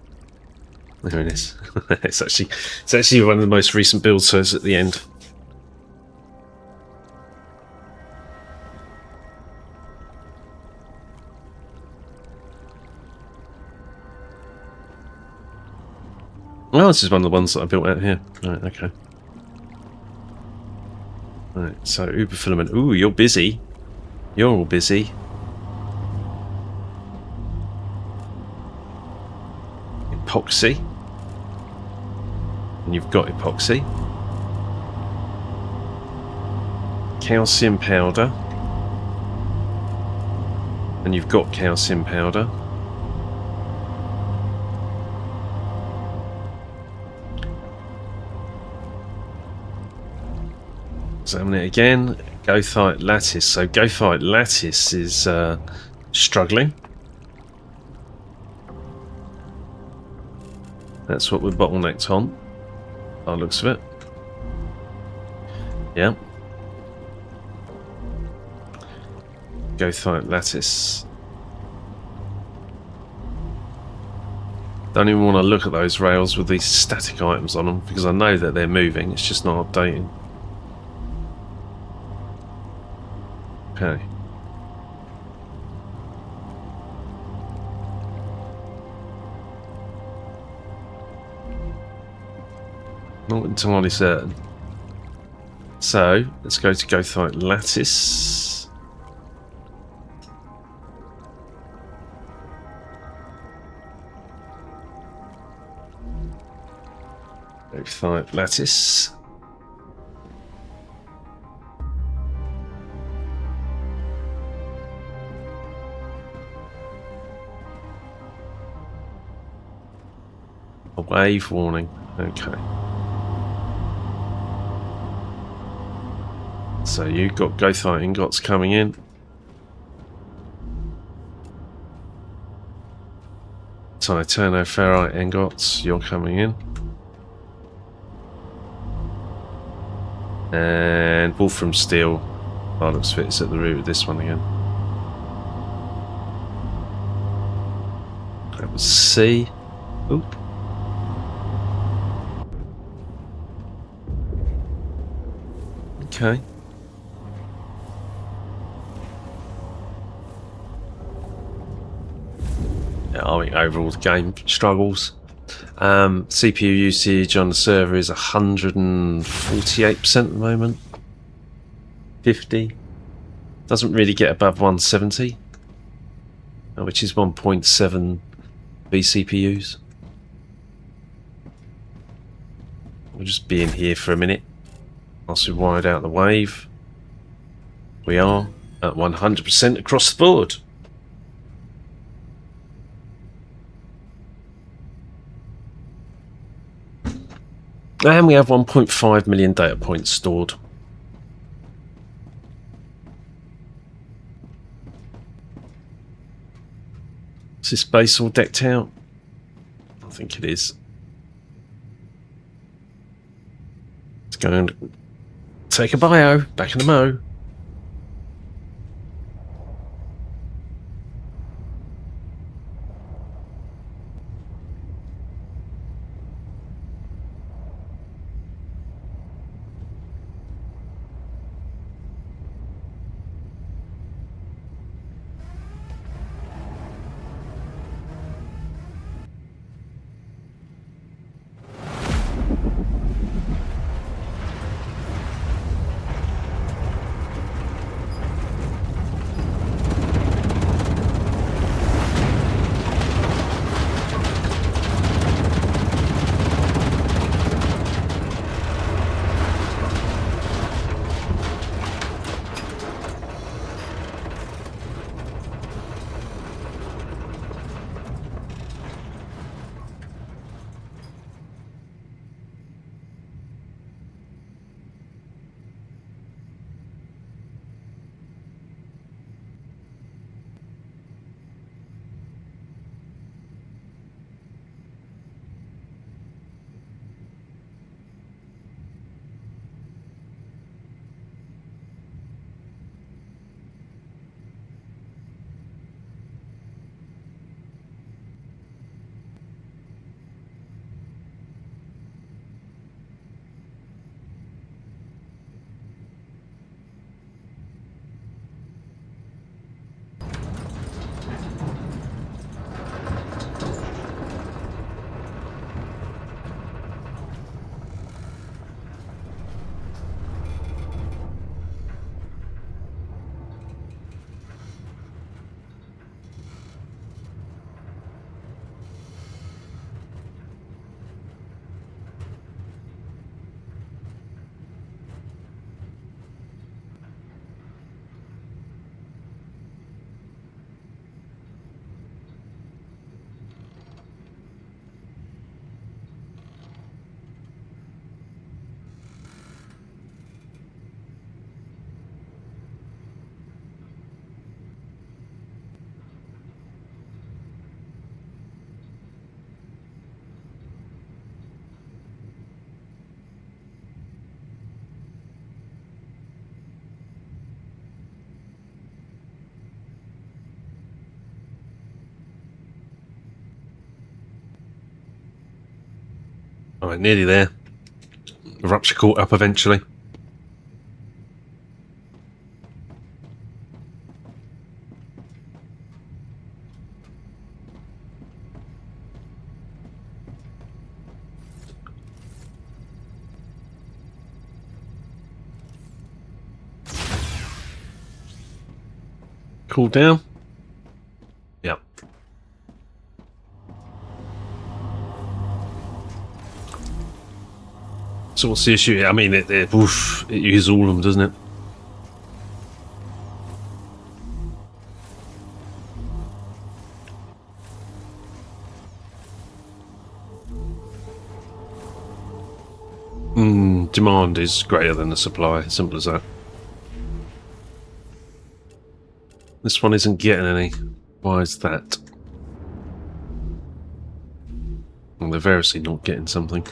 There it is. It's actually one of the most recent builds, so it's at the end. Well, this is one of the ones that I built out here. Right, okay. Right, so Uber filament. Ooh, you're busy. You're all busy. Epoxy. And you've got epoxy. Calcium powder. And you've got calcium powder. Examine it again. Goethite lattice. So goethite lattice is struggling. That's what we're bottlenecked on. By the looks of it. Yeah. Goethite lattice. Don't even want to look at those rails with these static items on them because I know that they're moving. It's just not updating. Okay. Not entirely certain. So, let's go to Gothite Lattice. Gothite Lattice. A wave warning. Okay. So you've got Gothite ingots coming in. Titanoferrite ingots, you're coming in. And Wolfram Steel, by the looks of it, is at the root of this one again. That was C. Oop. Okay. Yeah, I think overall the game struggles. CPU usage on the server is 148% at the moment. 50. Doesn't really get above 170, which is 1.7 vCPUs. We'll just be in here for a minute whilst we wide out the wave. We are at 100% across the board. And we have 1.5 million data points stored. Is this base all decked out? I think it is. Let's go and take a bio. Back in the mo. Alright, nearly there. Rupture caught up eventually. cool down? Yep. So what's the issue? I mean, it uses all of them, doesn't it? Demand is greater than the supply. Simple as that. This one isn't getting any. Why is that? Well, they're variously not getting something.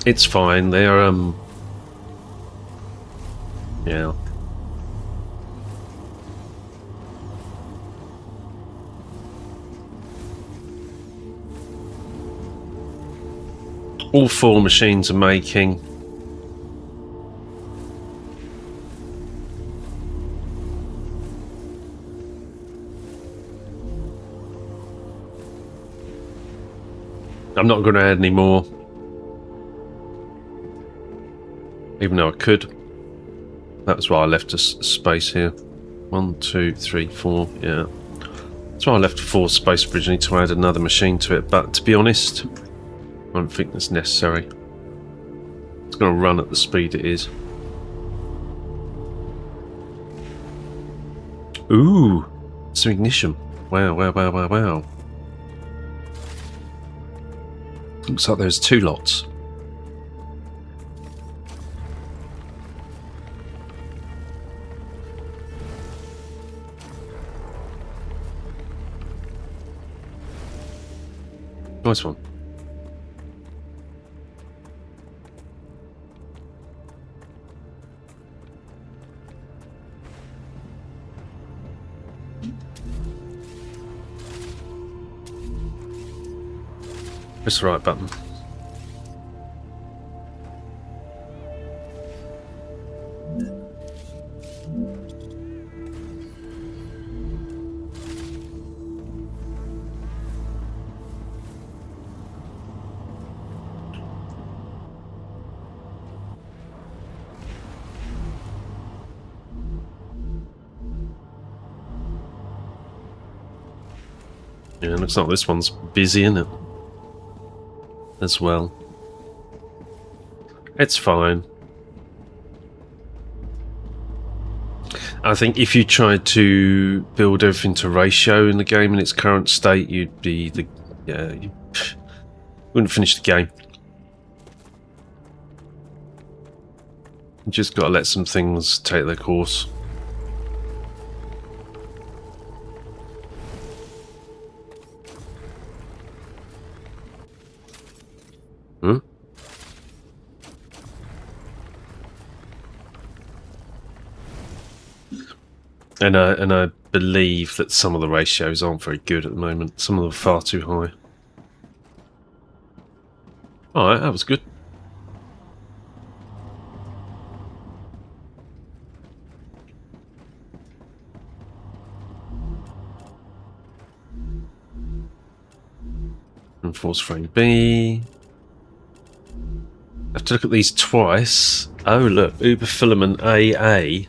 It's fine. They are, yeah. All 4 machines are making. I'm not going to add any more, even though I could. That's why I left a space here. 1, 2, 3, 4. Yeah, that's why I left 4 space originally, to add another machine to it. But to be honest, I don't think that's necessary. It's going to run at the speed it is. Ooh, some ignition. Wow, wow, wow, wow, wow. Looks like there's 2 lots. Nice one. Press the right button. Yeah, looks like this one's busy, isn't it? As well. It's fine. I think if you tried to build everything to ratio in the game in its current state, you'd be you wouldn't finish the game. You just got to let some things take their course. Hmm? And I believe that some of the ratios aren't very good at the moment. Some of them are far too high. Alright, that was good. And force frame B. I have to look at these twice. Oh look, Uber filament AA.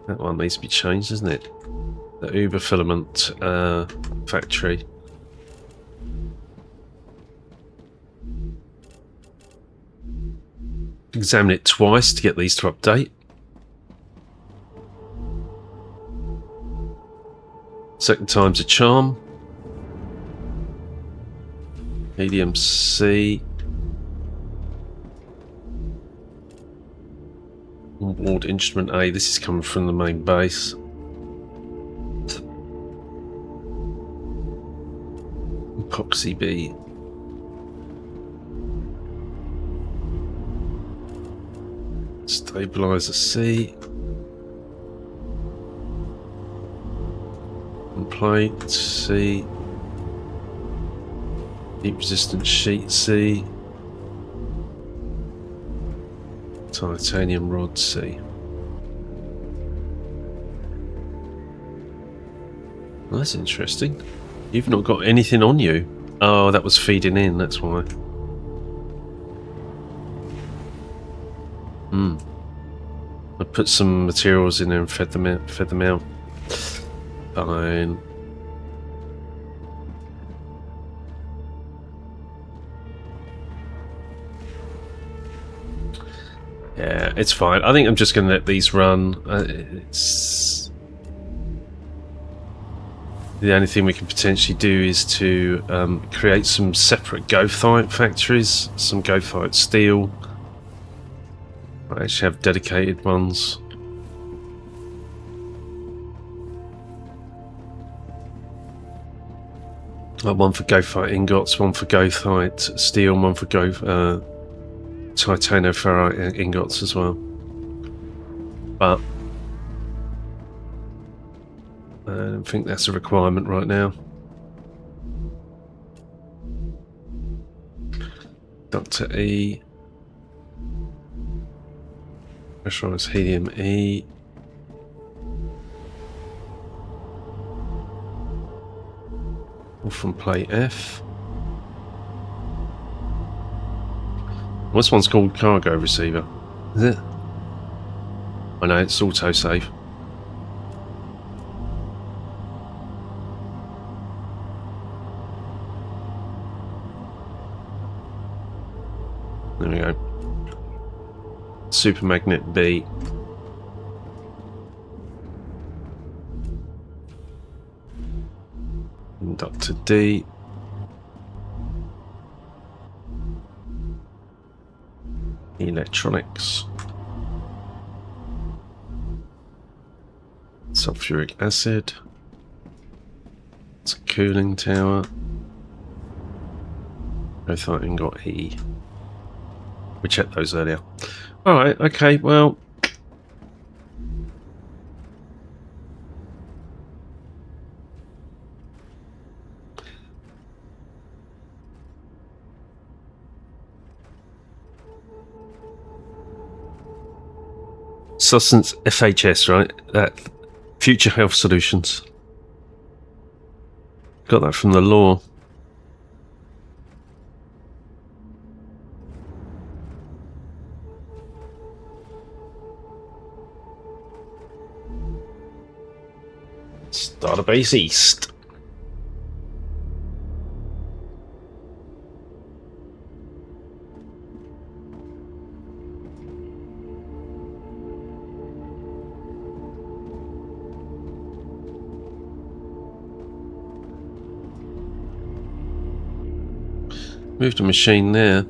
That one needs to be changed, doesn't it? The Uber filament factory. Examine it twice to get these to update. Second time's a charm. Helium C. Onboard instrument A. This is coming from the main base. Epoxy B. Stabilizer C. Plate C. Heat resistant sheet C. Titanium rod C. Well, that's interesting. You've not got anything on you. Oh, that was feeding in, that's why. I put some materials in there and fed them out. Fine. Yeah, it's fine. I think I'm just going to let these run. It's the only thing we can potentially do is to create some separate goethite factories, some goethite steel. I actually have dedicated ones. One for goethite ingots, one for goethite steel, one for titanoferrite ingots as well. But I don't think that's a requirement right now. Dr. E. Pressurized helium E. From plate F. Well, this one's called cargo receiver. Is it? I know, it's auto-save. There we go. Super magnet B. Inductor D. Electronics. Sulfuric acid. It's a cooling tower. I thought I got E. We checked those earlier. Alright, okay, well. Substance FHS, right? That Future Health Solutions. Got that from the law. Starbase East. Moved a machine there.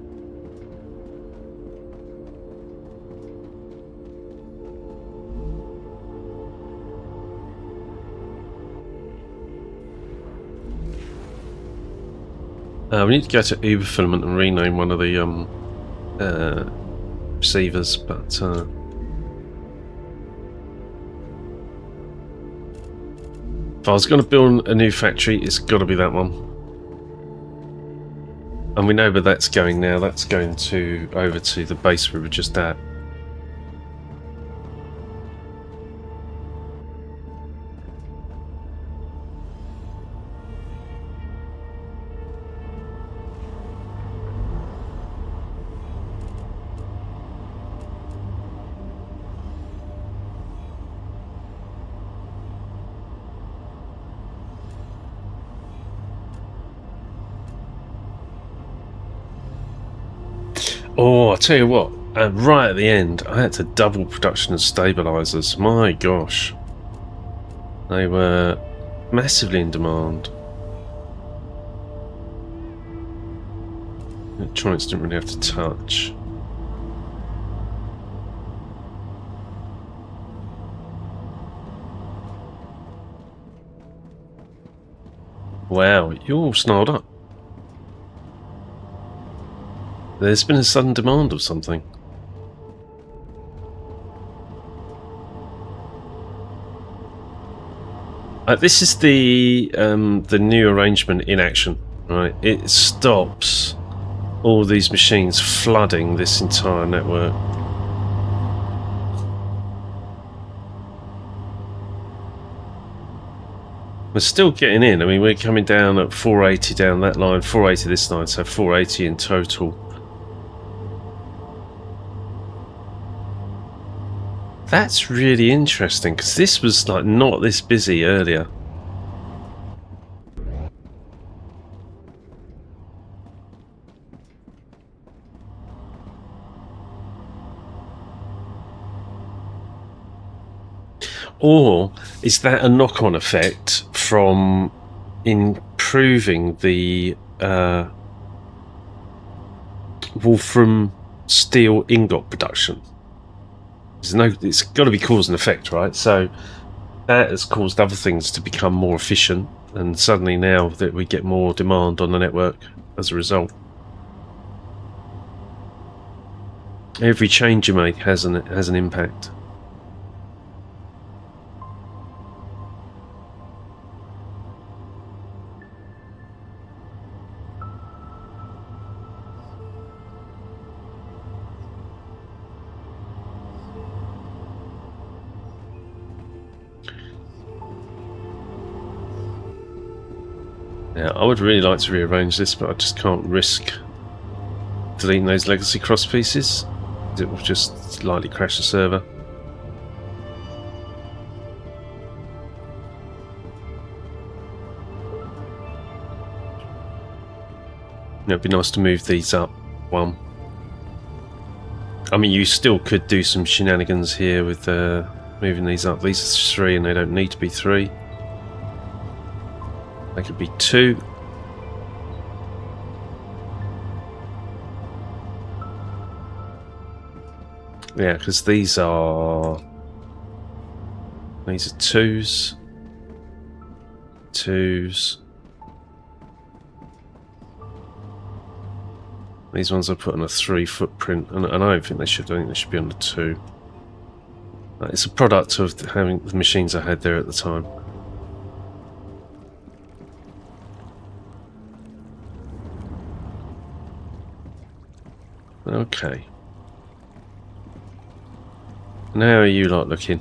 We need to go to Uber Filament and rename one of the receivers, but if I was going to build a new factory, it's got to be that one. And we know where that's going now. That's going to over to the base we were just at. Oh, I'll tell you what, right at the end, I had to double production of stabilizers. My gosh. They were massively in demand. Electronics didn't really have to touch. Wow, you're all snarled up. There's been a sudden demand of something. This is the new arrangement in action, right? It stops all these machines flooding this entire network. We're still getting in. I mean, we're coming down at 480 down that line, 480 this line, so 480 in total. That's really interesting, because this was like not this busy earlier. Or is that a knock-on effect from improving the Wolfram steel ingot production? It's got to be cause and effect, right? So that has caused other things to become more efficient, and suddenly now that we get more demand on the network as a result. Every change you make has an impact. Yeah, I would really like to rearrange this, but I just can't risk deleting those legacy cross pieces. It will just slightly crash the server. It'd be nice to move these up one. I mean, you still could do some shenanigans here with moving these up. These are 3 and they don't need to be 3. They could be 2. Yeah, because these are 2s. 2s. These ones are put on a 3 footprint, and I don't think they should. I think they should be on a 2. It's a product of having the machines I had there at the time. Okay. And how are you lot looking?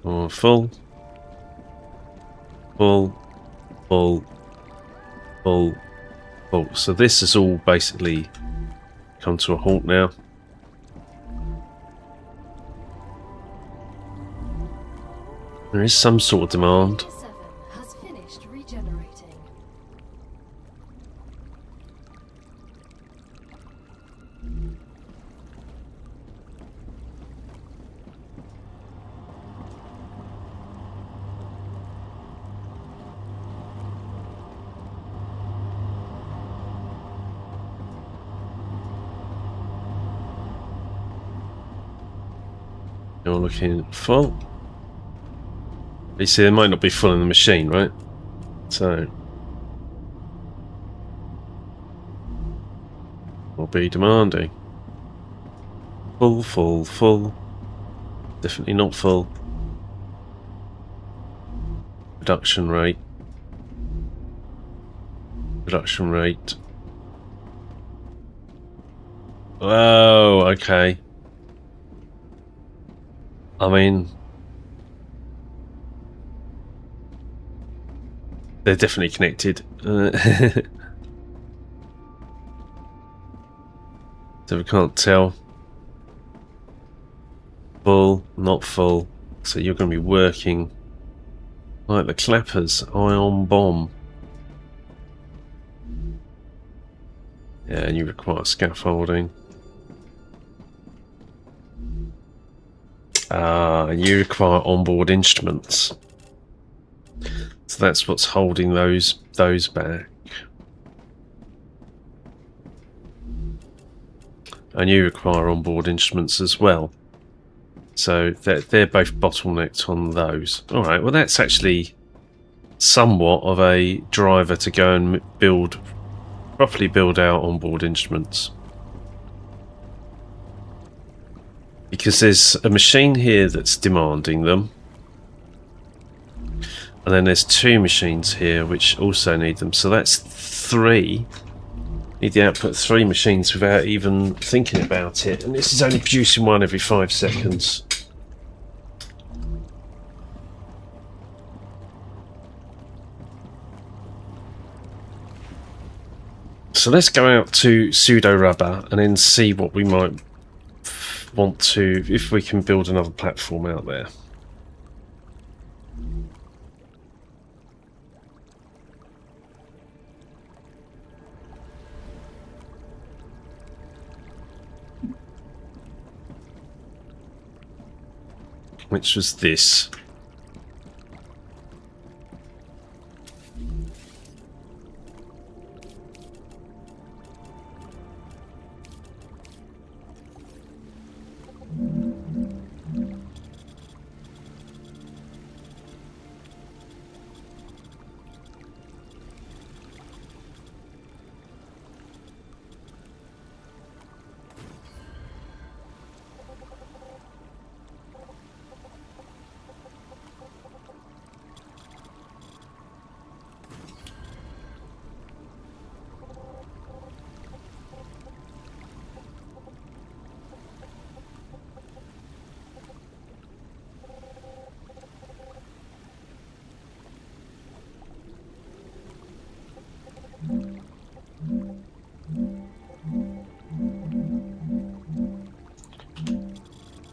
Oh, full. Full. Full. Full. Full. So this has all basically come to a halt now. There is some sort of demand. Has finished regenerating. You're looking full. You see, they might not be full in the machine, right? So will be demanding. Full, full, full. Definitely not full. Production rate. Production rate. Oh, okay. I mean, they're definitely connected. So we can't tell. Full, not full. So you're going to be working like the clappers. Ion bomb. Yeah, and you require scaffolding. And you require onboard instruments. So that's what's holding those back. And you require onboard instruments as well. So they're both bottlenecked on those. Alright, well that's actually somewhat of a driver to go and properly build out onboard instruments. Because there's a machine here that's demanding them. And then there's 2 machines here which also need them. So that's 3. Need the output of 3 machines without even thinking about it. And this is only producing 1 every 5 seconds. So let's go out to pseudo rubber and then see what we might want to, if we can build another platform out there. Which was this.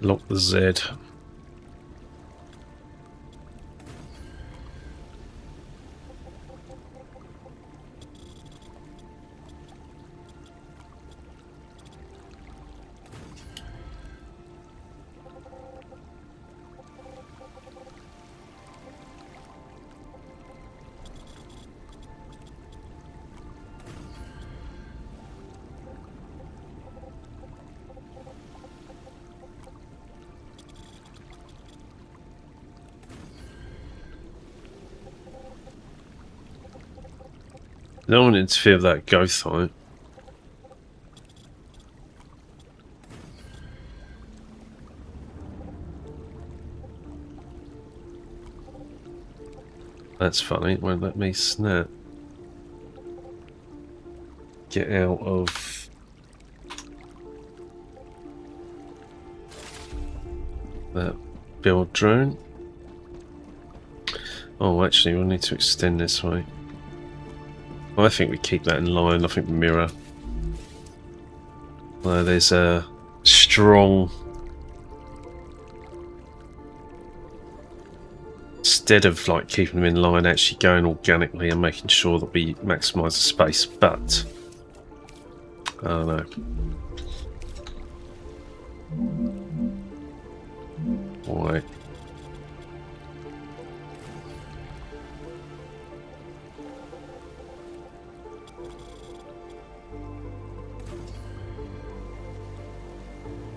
Lock the Z. No one interfere with that ghost fight. That's funny, it won't let me snap. Get out of... that build drone. Oh, actually, we'll need to extend this way. I think we keep that in line. I think mirror. There's a strong... Instead of like keeping them in line, actually going organically and making sure that we maximise the space. But I don't know. Why?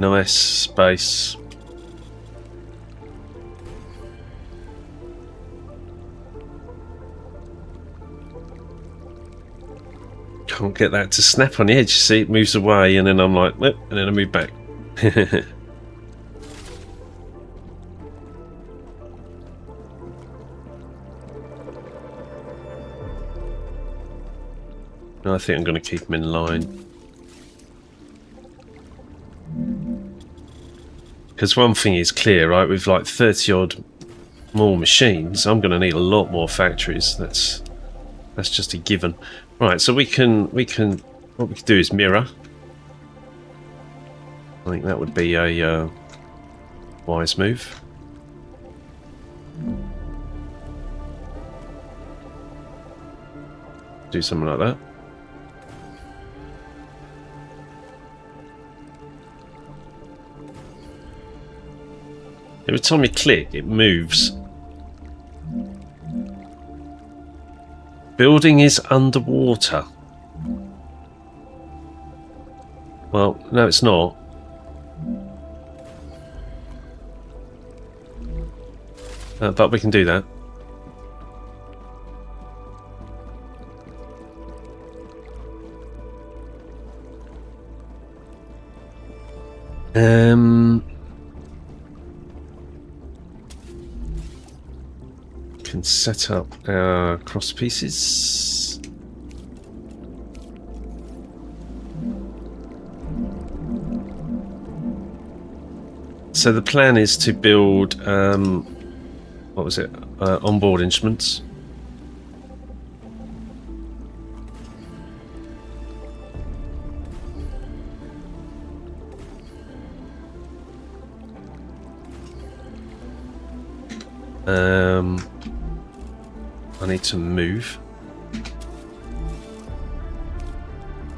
Nice space. Can't get that to snap on the edge. See, it moves away, and then I'm like, and then I move back. I think I'm going to keep them in line. Because one thing is clear, right? With like 30 odd more machines, I'm going to need a lot more factories. That's just a given. Right, so we can what we can do is mirror. I think that would be a wise move. Do something like that. Every time you click, it moves. Building is underwater. Well, no, it's not. But we can do that. Can set up our cross pieces. So the plan is to build, what was it, onboard instruments. I need to move.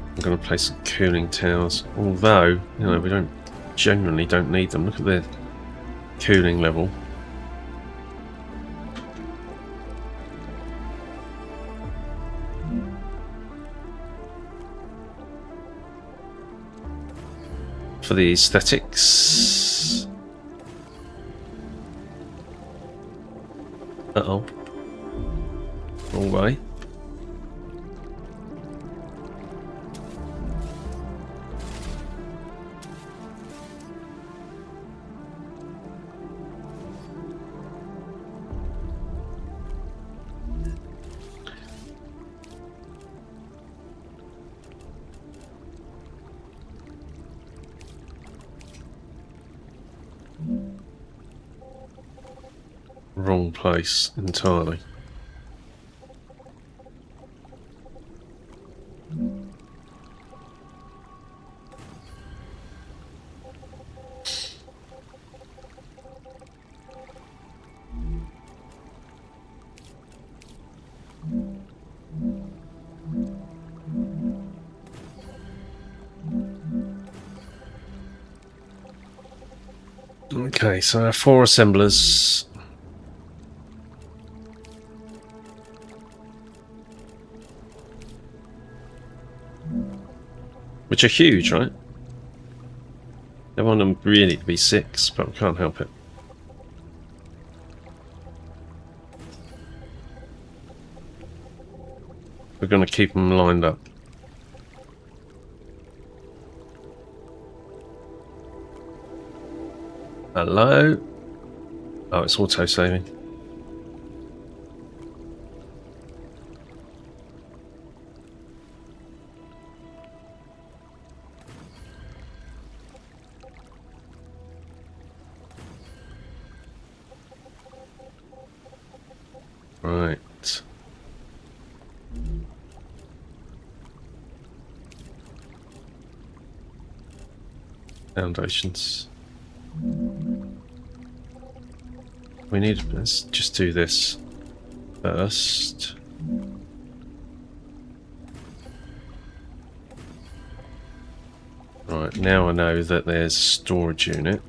I'm going to place some cooling towers, although, you know, we generally don't need them. Look at the cooling level. For the aesthetics. Uh-oh. Wrong way. Wrong place entirely. Okay, so our 4 assemblers. Which are huge, right? I want them really to be 6, but we can't help it. We're going to keep them lined up. Hello? Oh, it's auto-saving. Right. Foundations. We need, let's just do this first. Right, now I know that there's a storage unit.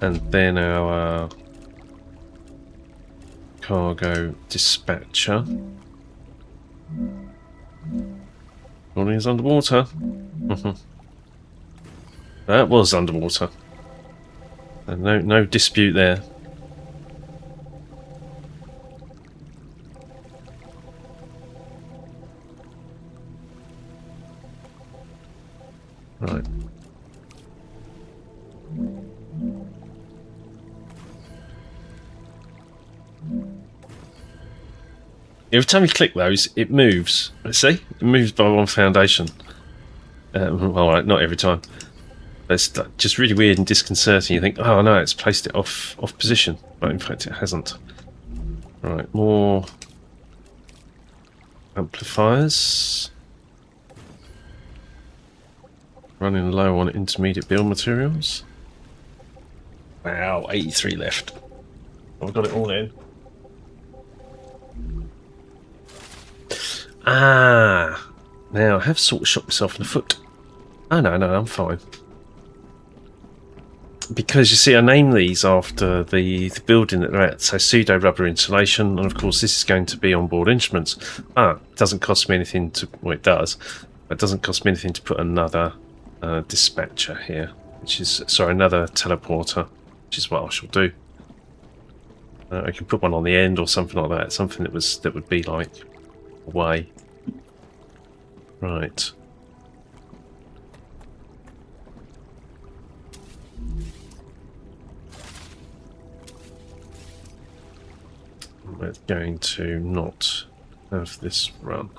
And then our cargo dispatcher. Building is underwater. That was underwater. No dispute there. Right. Every time you click those, it moves. See? It moves by 1 foundation. Alright, not every time. It's just really weird and disconcerting. You think, oh no, it's placed it off position. But in fact it hasn't. Right, more amplifiers. Running low on intermediate build materials. Wow, 83 left. I've got it all in. Ah, now I have sort of shot myself in the foot. Oh no, I'm fine. Because you see, I named these after the building that they're at. So pseudo rubber insulation, and of course this is going to be on board instruments. It doesn't cost me anything to. Well, it does. But it doesn't cost me anything to put another dispatcher here, which is another teleporter, which is what I shall do. I can put one on the end or something like that. Something that would be like away. Right. We're going to not have this run.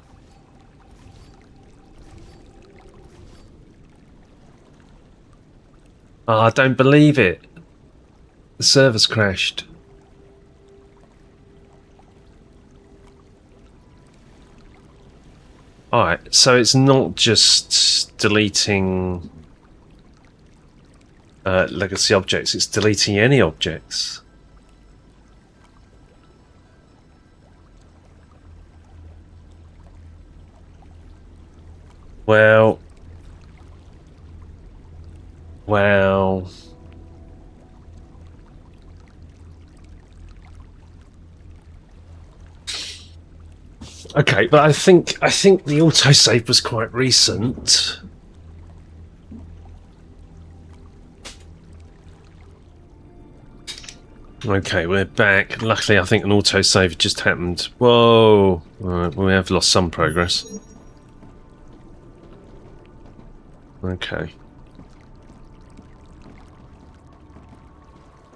Oh, I don't believe it. The server's crashed. Alright, so it's not just deleting legacy objects. It's deleting any objects. Well. Okay, but I think the autosave was quite recent. Okay, we're back. Luckily, I think an autosave just happened. Whoa! Alright, well, we have lost some progress. Okay.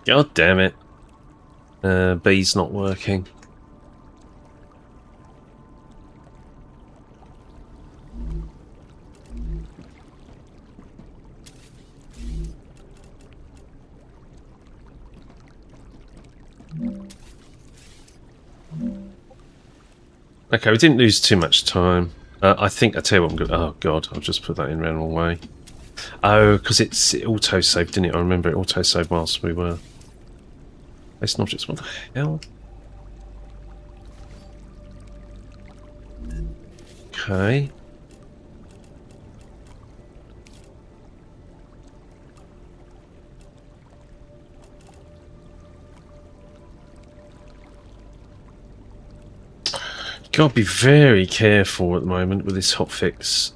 God damn it. B's not working. Okay, we didn't lose too much time. I think, I tell you what I'm going to... Oh, God, I've just put that in the wrong way. Oh, because it auto-saved, didn't it? I remember it auto-saved whilst we were... Based on objects, what the hell? Okay. Gotta be very careful at the moment with this hotfix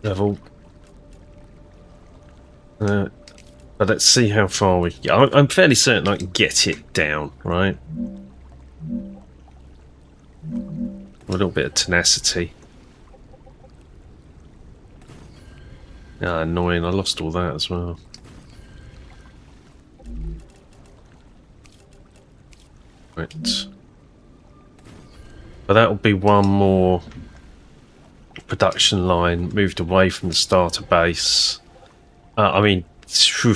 level. But let's see how far we can get. I'm fairly certain I can get it down, right? A little bit of tenacity. Ah, annoying, I lost all that as well. Right. But that'll be one more production line moved away from the starter base. I mean, whew,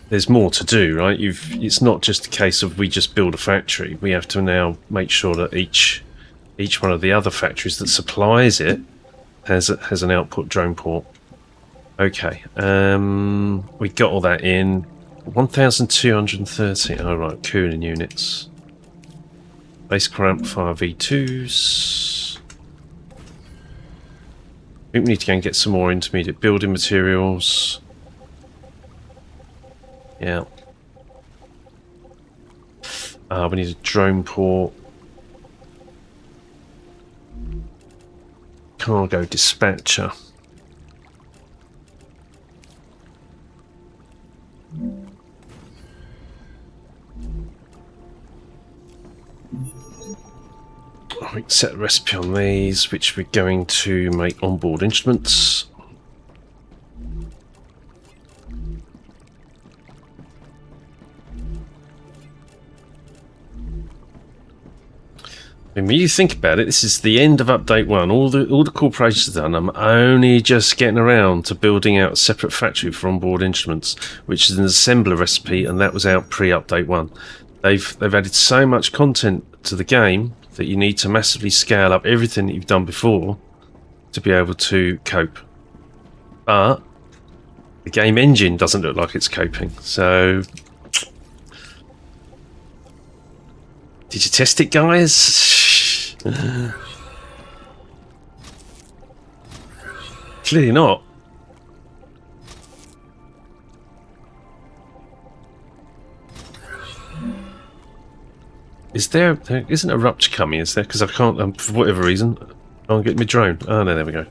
there's more to do, right? It's not just a case of we just build a factory. We have to now make sure that each one of the other factories that supplies it has an output drone port. Okay, we got all that in. 1,230. Oh right, cooling units. Base cramp fire V2s. I think we need to go and get some more intermediate building materials. Yeah. We need a drone port. Cargo dispatcher. Right, set the recipe on these, which we're going to make onboard instruments. When you think about it, this is the end of update 1. All the corporations are done. I'm only just getting around to building out a separate factory for onboard instruments, which is an assembler recipe, and that was out pre-update 1. They've added so much content to the game that you need to massively scale up everything that you've done before to be able to cope. But the game engine doesn't look like it's coping, so... Did you test it, guys? Clearly not. There isn't a rupture coming, is there? Because I can't, for whatever reason, I can't get my drone. Oh no, there we go.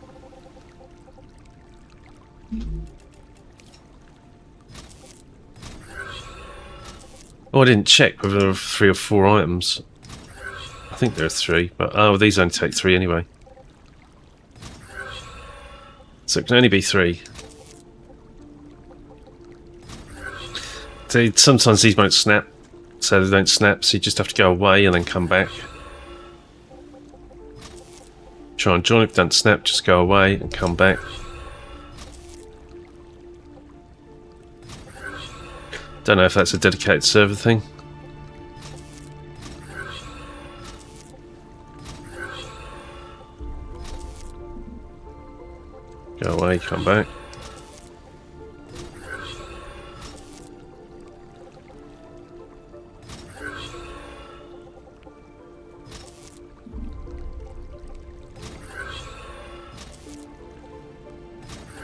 Oh, I didn't check whether there were 3 or 4 items. I think there are 3, but oh, these only take 3 anyway. So it can only be 3. Sometimes these won't snap. So they don't snap, so you just have to go away and then come back. Try and join, if they don't snap, just go away and come back. Don't know if that's a dedicated server thing. Go away, come back.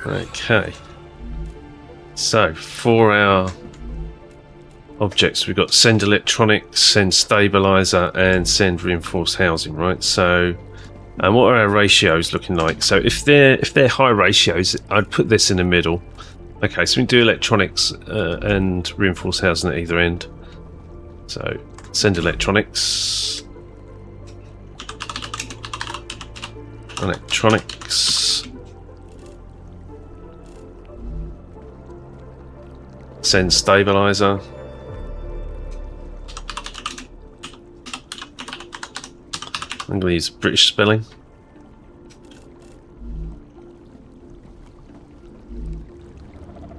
Okay. So, for our objects, we've got send electronics, send stabilizer, and send reinforced housing, right? So, and what are our ratios looking like? So, if they're high ratios, I'd put this in the middle. Okay, so we can do electronics and reinforced housing at either end. So, send electronics. Electronics. Send stabilizer. I'm going to use British spelling.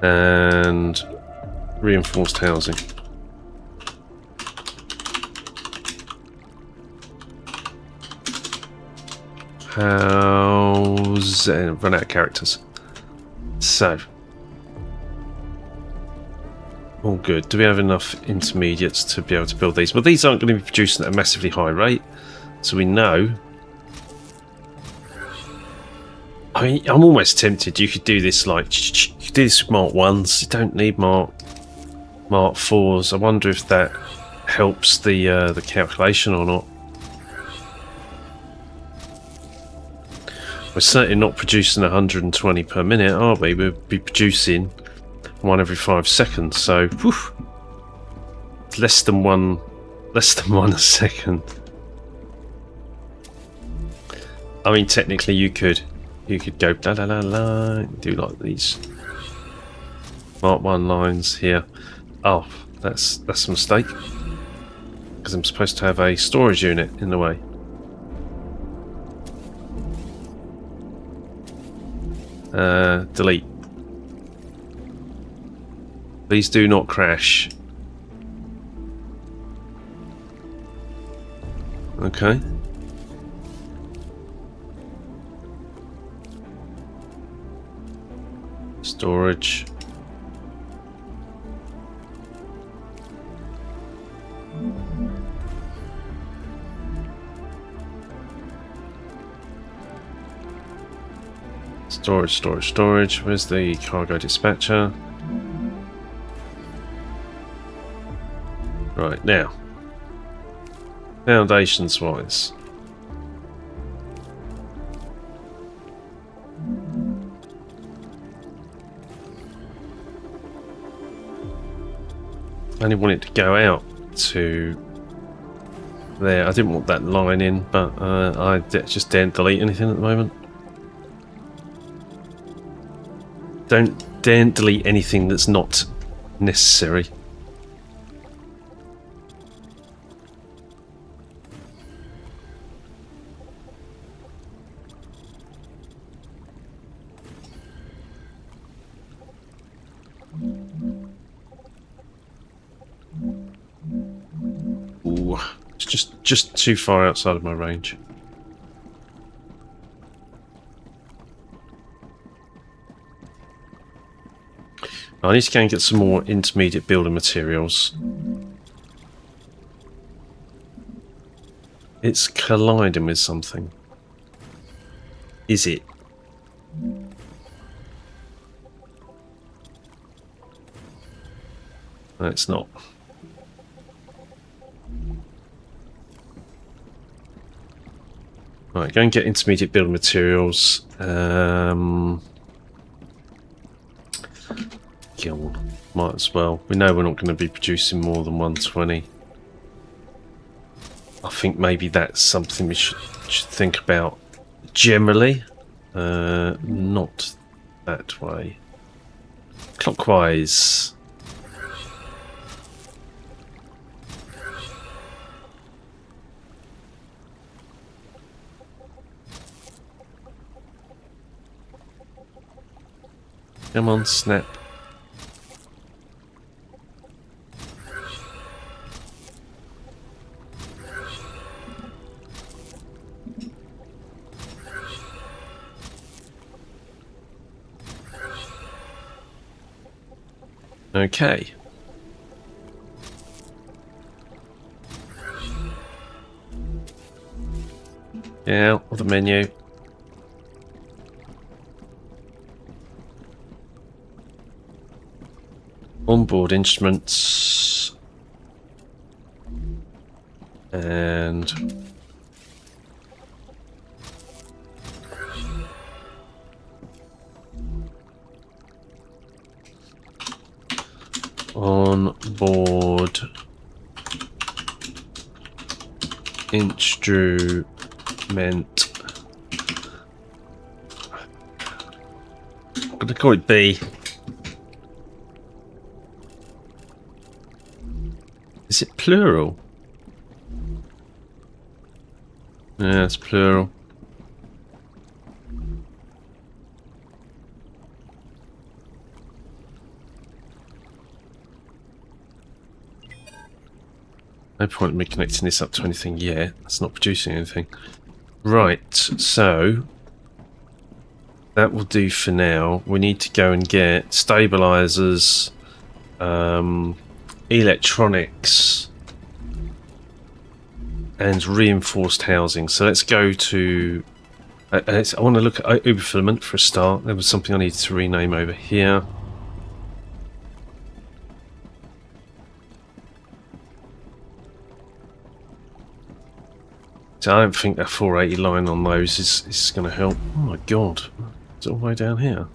And reinforced housing. Run out of characters. So, all good. Do we have enough intermediates to be able to build these? Well, these aren't going to be producing at a massively high rate, so we know. I mean, I'm almost tempted. You could do this like you could do this with Mark 1s. You don't need Mark 4s. I wonder if that helps the calculation or not. We're certainly not producing 120 per minute, are we? We'll be producing 1 every 5 seconds. So, whew, it's less than one a second. I mean, technically, you could go la la la la, do like these Mark 1 lines here. Oh, that's a mistake because I'm supposed to have a storage unit in the way. Delete. Please do not crash. Okay. Storage. Storage. Where's the cargo dispatcher? Right, now. Foundations wise. I only want it to go out to there. I didn't want that line in, but I just daren't delete anything at the moment. Don't delete anything that's not necessary. Ooh, it's just too far outside of my range. I need to go and get some more intermediate building materials. It's colliding with something. Is it? No, it's not. Right, go and get intermediate building materials. Kiln. Might as well. We know we're not going to be producing more than 120. I think maybe that's something we should think about generally. Not that way. Clockwise. Come on, snap. Okay. Yeah, out of the menu. onboard instruments. And on board instrument. I'm going to call it B. Is it plural? Yeah, it's plural. No point in me connecting this up to anything yet. It's not producing anything. Right, so that will do for now. We need to go and get stabilizers, electronics, and reinforced housing. So let's go to... I want to look at Uber Filament for a start. There was something I needed to rename over here. So I don't think that 480 line on those is going to help. Oh my god, it's all the way down here.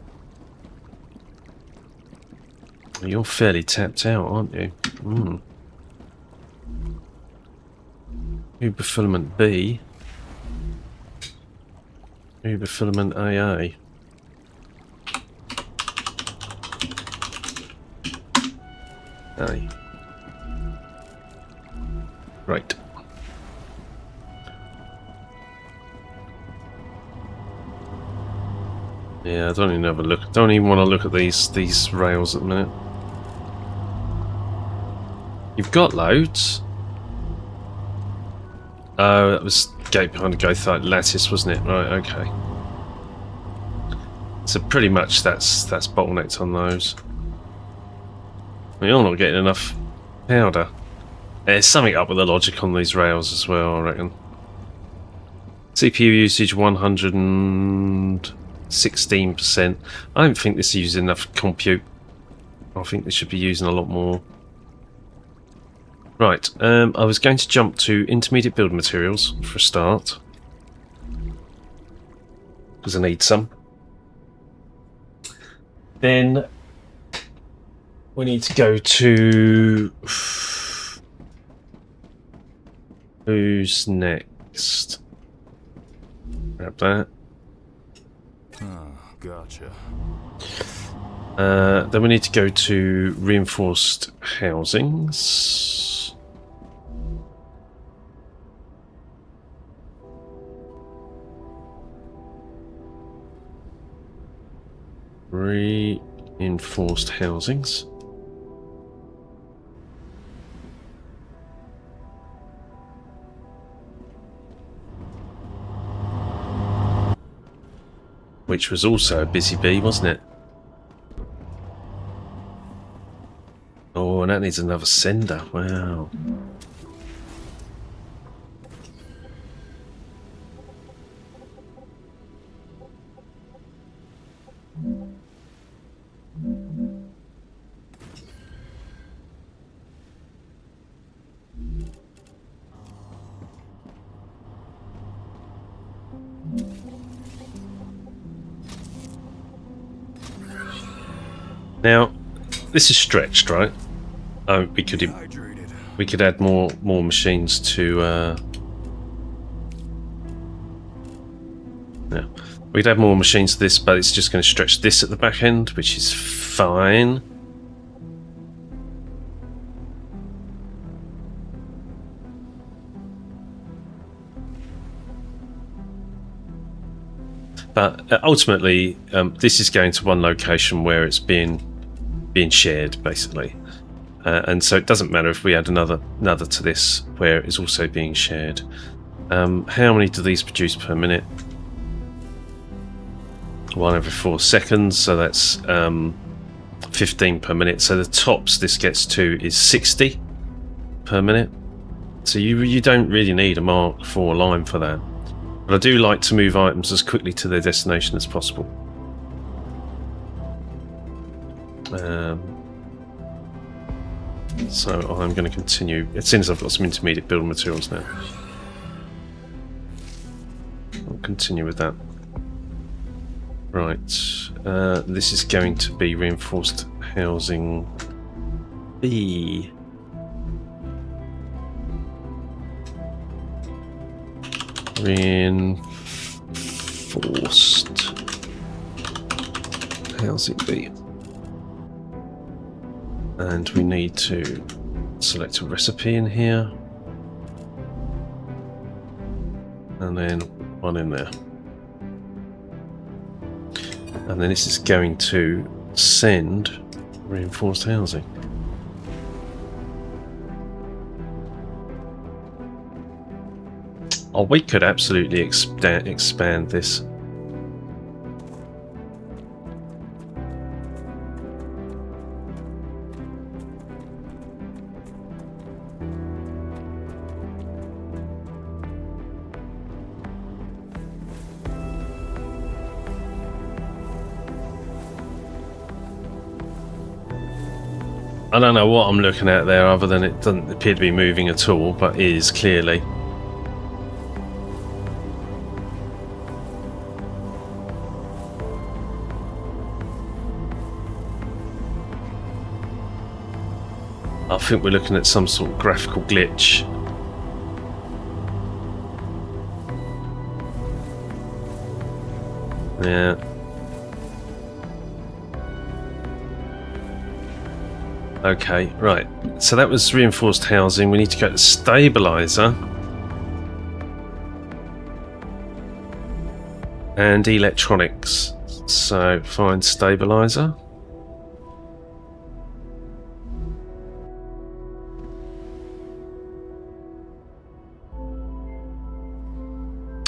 You're fairly tapped out, aren't you? Uber Filament B. Uber Filament AA. A. Right. Yeah, I don't even have a look. Don't even want to look at these rails at the minute. You've got loads. Oh, that was gate behind the gate lattice, wasn't it? Right, okay. So pretty much that's bottlenecked on those. You're not getting enough powder. There's something up with the logic on these rails as well, I reckon. CPU usage 116%. I don't think this is using enough compute. I think this should be using a lot more. Right, I was going to jump to intermediate build materials for a start. Because I need some. Then we need to go to... Who's next? Grab that. Oh, gotcha. Then we need to go to reinforced housings. Reinforced housings. Which was also a busy bee, wasn't it? Oh, and that needs another sender. Wow. Now, this is stretched, right? Oh, we could add more machines to. Yeah, we could add more machines to this, but it's just going to stretch this at the back end, which is fine. But ultimately, this is going to one location where it's being shared, basically, and so it doesn't matter if we add another to this where it's also being shared. How many do these produce per minute? 1 every 4 seconds, so that's 15 per minute. So the tops this gets to is 60 per minute. So you don't really need a Mark IV line for that. But I do like to move items as quickly to their destination as possible. So I'm going to continue, as soon as I've got some intermediate building materials now. I'll continue with that. Right, this is going to be reinforced housing B. Reinforced housing B. And we need to select a recipe in here. And then one in there. And then this is going to send reinforced housing. Oh, we could absolutely expand this. I don't know what I'm looking at there other than it doesn't appear to be moving at all, but is clearly. I think we're looking at some sort of graphical glitch. Yeah. Okay, right. So that was reinforced housing. We need to go to stabilizer and electronics. So find stabilizer.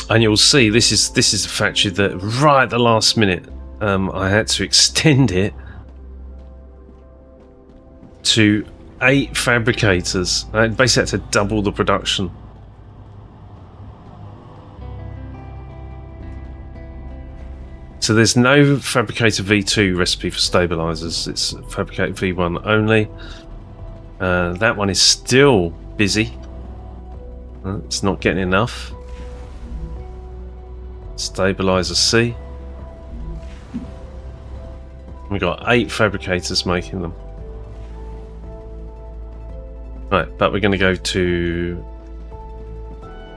And you'll see this is a factory that right at the last minute I had to extend it to 8 fabricators. I basically had to double the production. So there's no fabricator V2 recipe for stabilizers. It's fabricator V1 only. That one is still busy. It's not getting enough. Stabilizer C. We've got 8 fabricators making them. Right, but we're going to go to...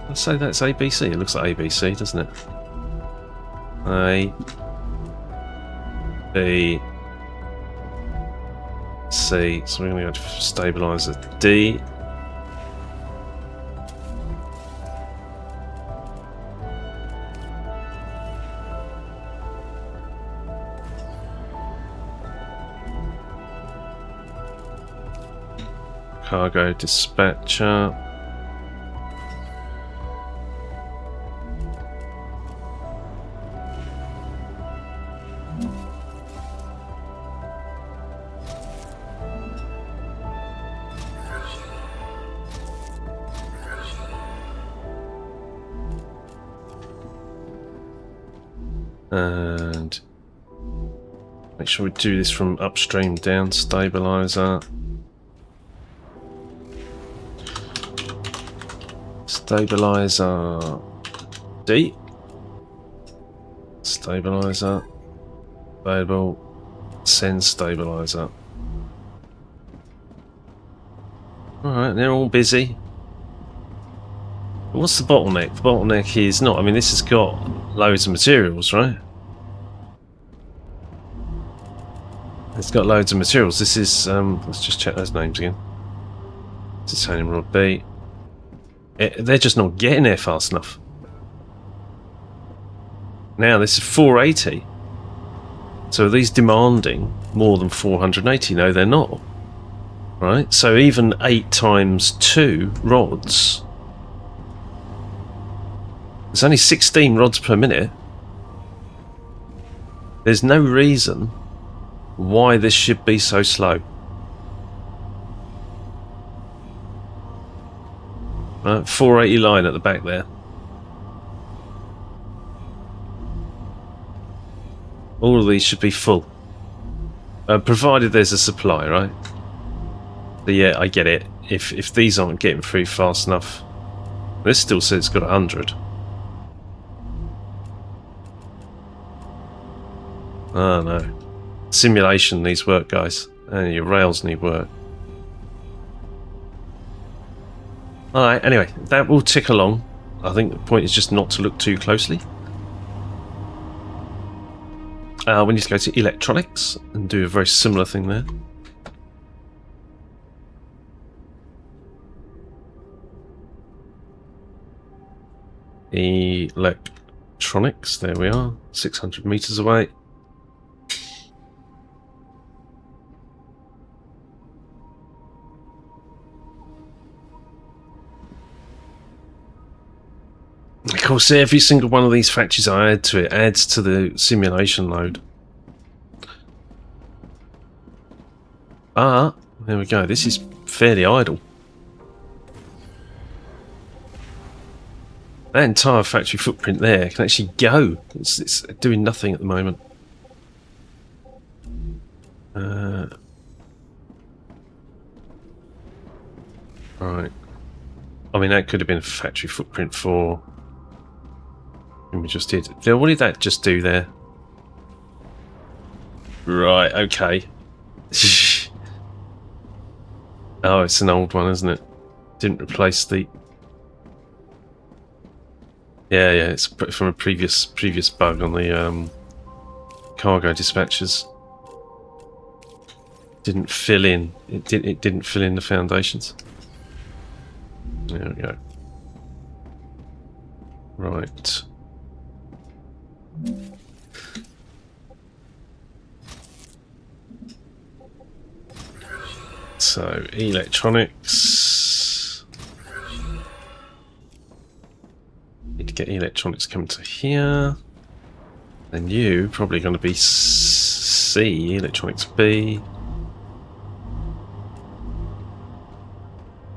Let's say that's ABC. It looks like ABC, doesn't it? A, B, C. So we're going to go to stabilizer D. Cargo dispatcher. And make sure we do this from upstream down. Stabilizer. Stabilizer D. Stabilizer. Available. Send stabilizer. Alright, they're all busy. What's the bottleneck? The bottleneck is not, I mean, this has got loads of materials, right? It's got loads of materials. This is, let's just check those names again. Titanium rod B. They're just not getting there fast enough. Now this is 480. So are these demanding more than 480? No, they're not. Right? So even 8 times 2 rods. There's only 16 rods per minute. There's no reason why this should be so slow. Right, 480 line at the back there. All of these should be full. Provided there's a supply, right? But yeah, I get it. If these aren't getting through fast enough, this still says it's got 100. Oh no. Simulation needs work, guys. And your rails need work. Alright, anyway, that will tick along. I think the point is just not to look too closely. We need to go to electronics and do a very similar thing there. Electronics, there we are, 600 meters away. Of course, every single one of these factories I add to it adds to the simulation load. Ah, there we go. This is fairly idle. That entire factory footprint there can actually go. It's doing nothing at the moment. Right. I mean, that could have been a factory footprint for... We just did. What did that just do there? Right, okay. Oh, it's an old one, isn't it? Didn't replace the... Yeah, it's from a previous bug on the cargo dispatchers. Didn't fill in. It didn't fill in the foundations. There we go. Right. So electronics. Need to get electronics coming to here. And you probably going to be C, electronics B.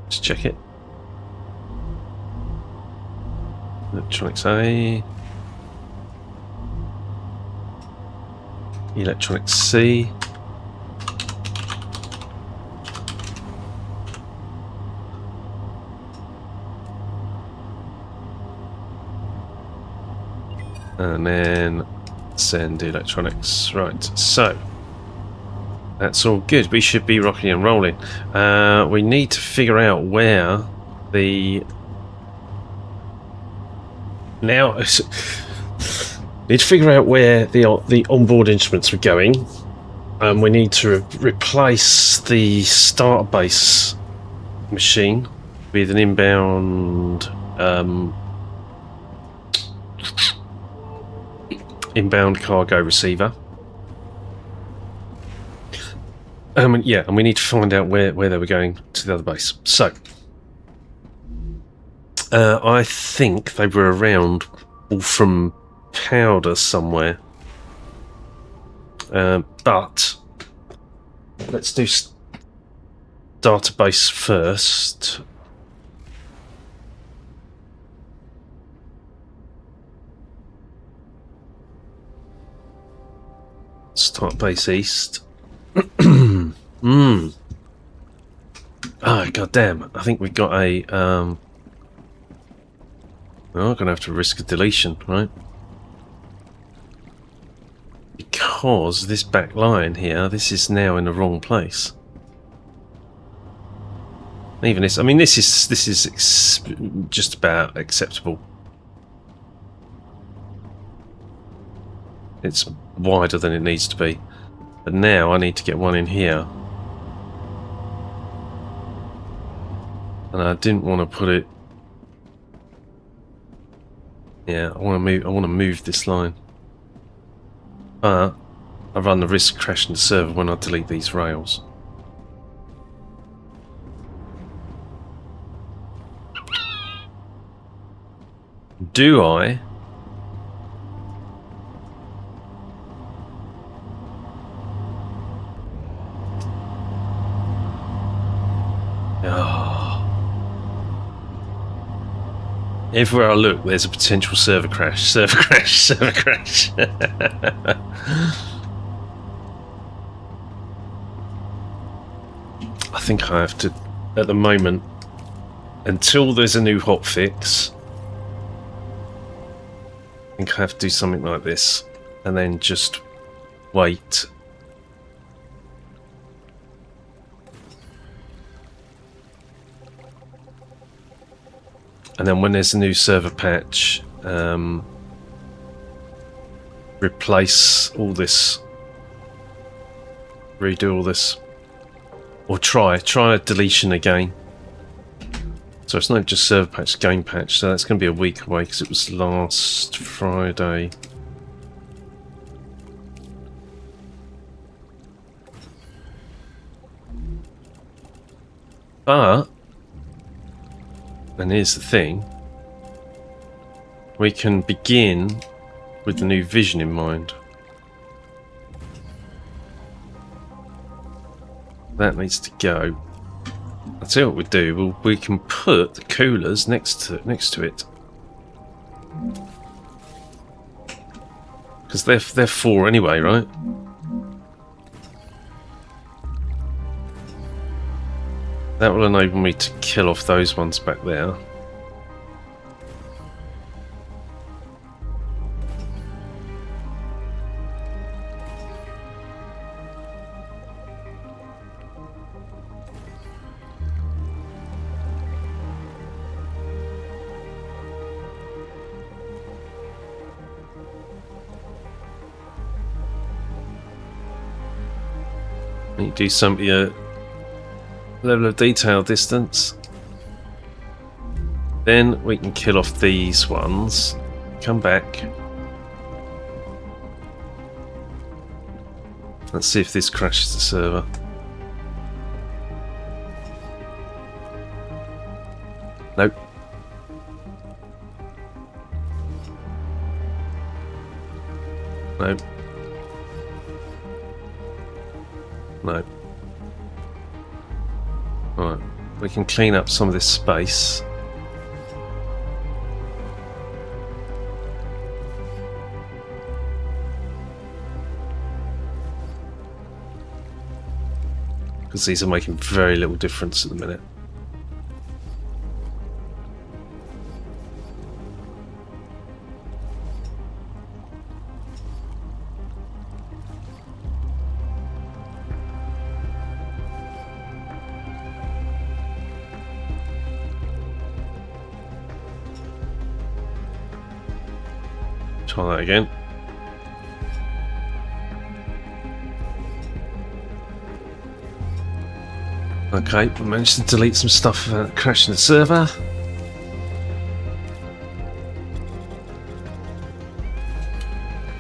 Just check it. Electronics A. Electronics C. And then send electronics. Right, so that's all good. We should be rocking and rolling. We need to figure out where the... Now, need to figure out where the onboard instruments were going. We need to replace the starter base machine with an inbound cargo receiver. Yeah, and we need to find out where they were going to the other base. So, I think they were around from Powder somewhere. But let's do database first. Start base east. Oh, god damn. I think we got a well, I'm gonna have to risk a deletion, right? Because this back line here, this is now in the wrong place. Even this, I mean, this is just about acceptable. It's wider than it needs to be. But now I need to get one in here. And I didn't want to put it... Yeah, I want to move this line. But I run the risk of crashing the server when I delete these rails. Do I? Everywhere I look, there's a potential server crash. Server crash. Server crash. I think I have to, at the moment, until there's a new hotfix, I think I have to do something like this, and then just wait. And then when there's a new server patch, replace all this, redo all this, or try a deletion again. So it's not just server patch, game patch, so that's going to be a week away because it was last Friday. But, and here's the thing, we can begin with the new vision in mind. That needs to go. I'll tell you what we do. We can put the coolers next to it, because they're 4 anyway, right? That will enable me to kill off those ones back there. You do some level of detail distance. Then we can kill off these ones. Come back. Let's see if this crashes the server. Nope. Nope. No. Right, we can clean up some of this space. Because these are making very little difference at the minute. Try that again. Okay, we managed to delete some stuff without crashing the server.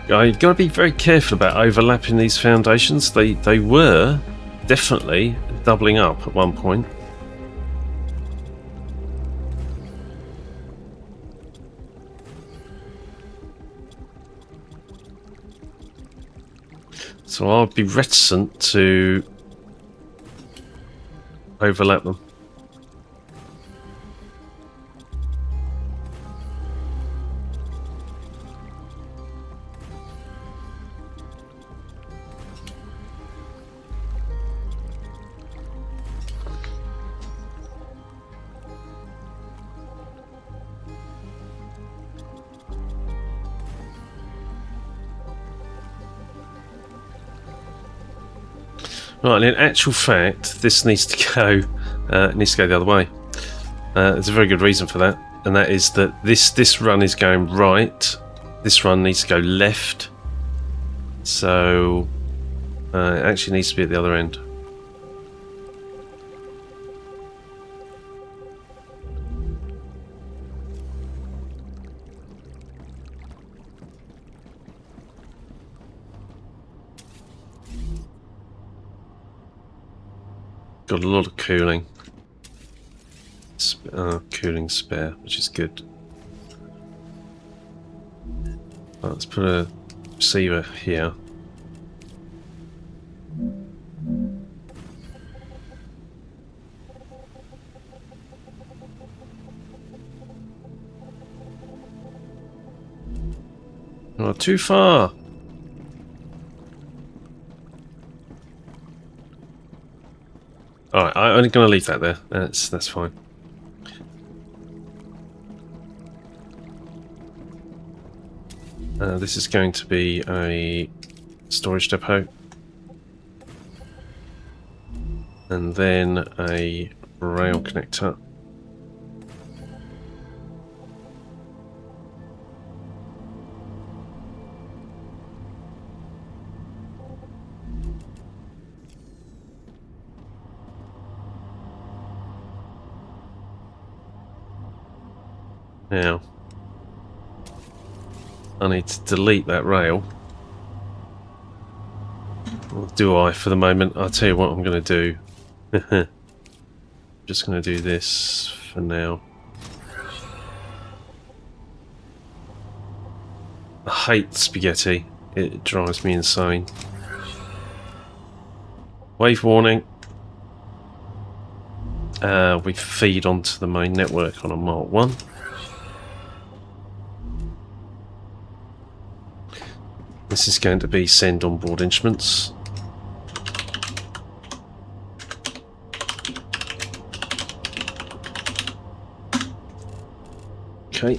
You've got to be very careful about overlapping these foundations. They were definitely doubling up at one point. So I'll be reticent to overlap them. Right, and in actual fact, this needs to go. It needs to go the other way. There's a very good reason for that, and that is that this run is going right. This run needs to go left. So it actually needs to be at the other end. Got a lot of cooling. Cooling spare, which is good. Right, let's put a receiver here. Not too far. Alright. Right, I'm going to leave that there. That's fine. This is going to be a storage depot. And then a rail connector. Now, I need to delete that rail. Or do I for the moment? I'll tell you what I'm going to do. Just going to do this for now. I hate spaghetti. It drives me insane. Wave warning. We feed onto the main network on a Mark 1. This is going to be send on board instruments. Okay.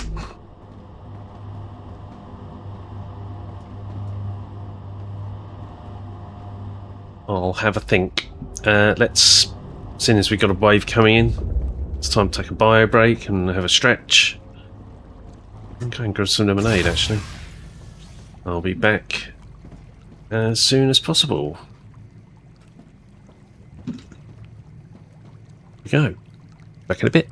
I'll have a think. Let's, seeing as we've got a wave coming in, it's time to take a bio break and have a stretch. I'm going to grab some lemonade actually. I'll be back as soon as possible. Here we go. Back in a bit.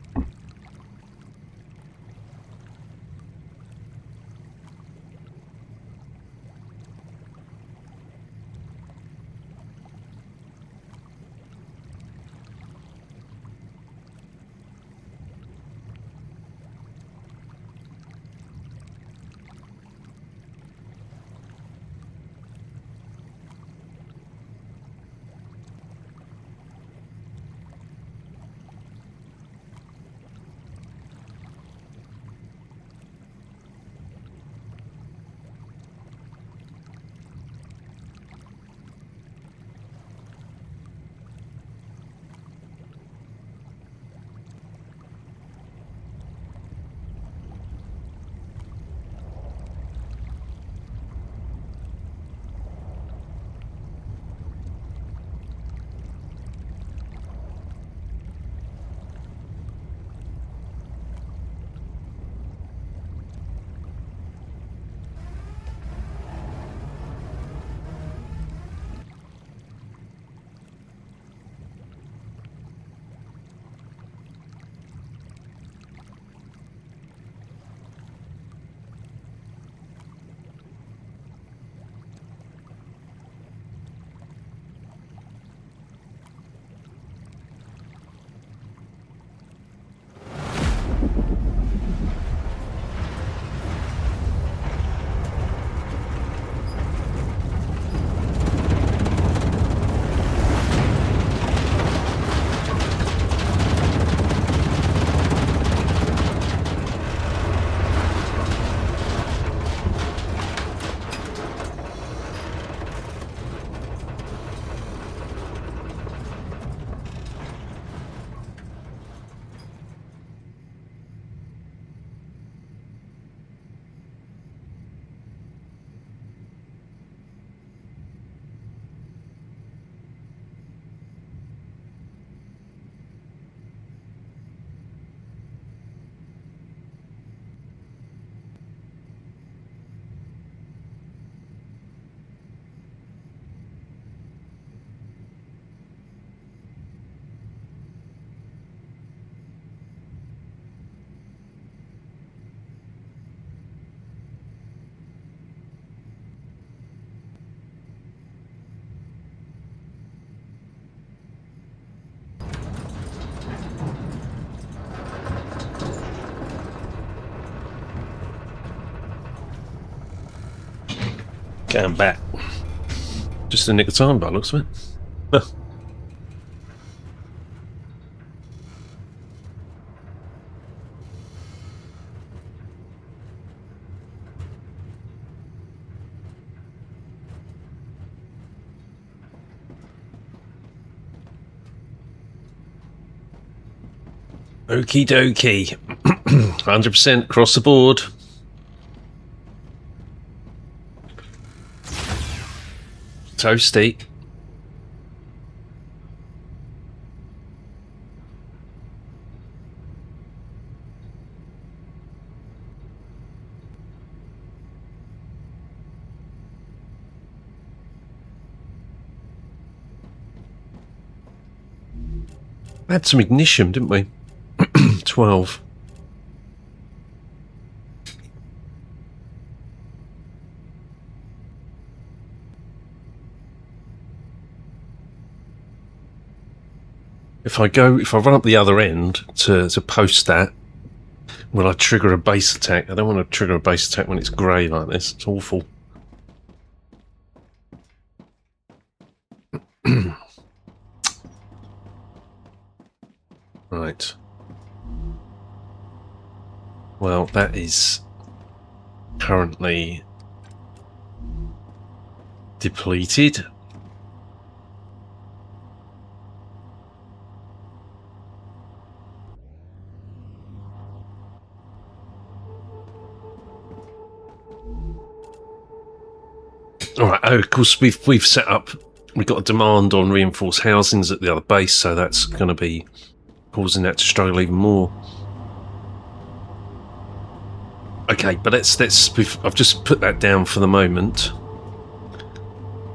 Okay, I'm back. Just a nick of time by the looks of it. Okie dokie. 100% across the board. Toasty. We had some ignition, didn't we? 12. If I run up the other end to post that, will I trigger a base attack? I don't want to trigger a base attack when it's grey like this. It's awful. Right. Well, that is currently depleted. All right. Oh, of course, we've set up. We've got a demand on reinforced housings at the other base, so that's going to be causing that to struggle even more. Okay, but I've just put that down for the moment,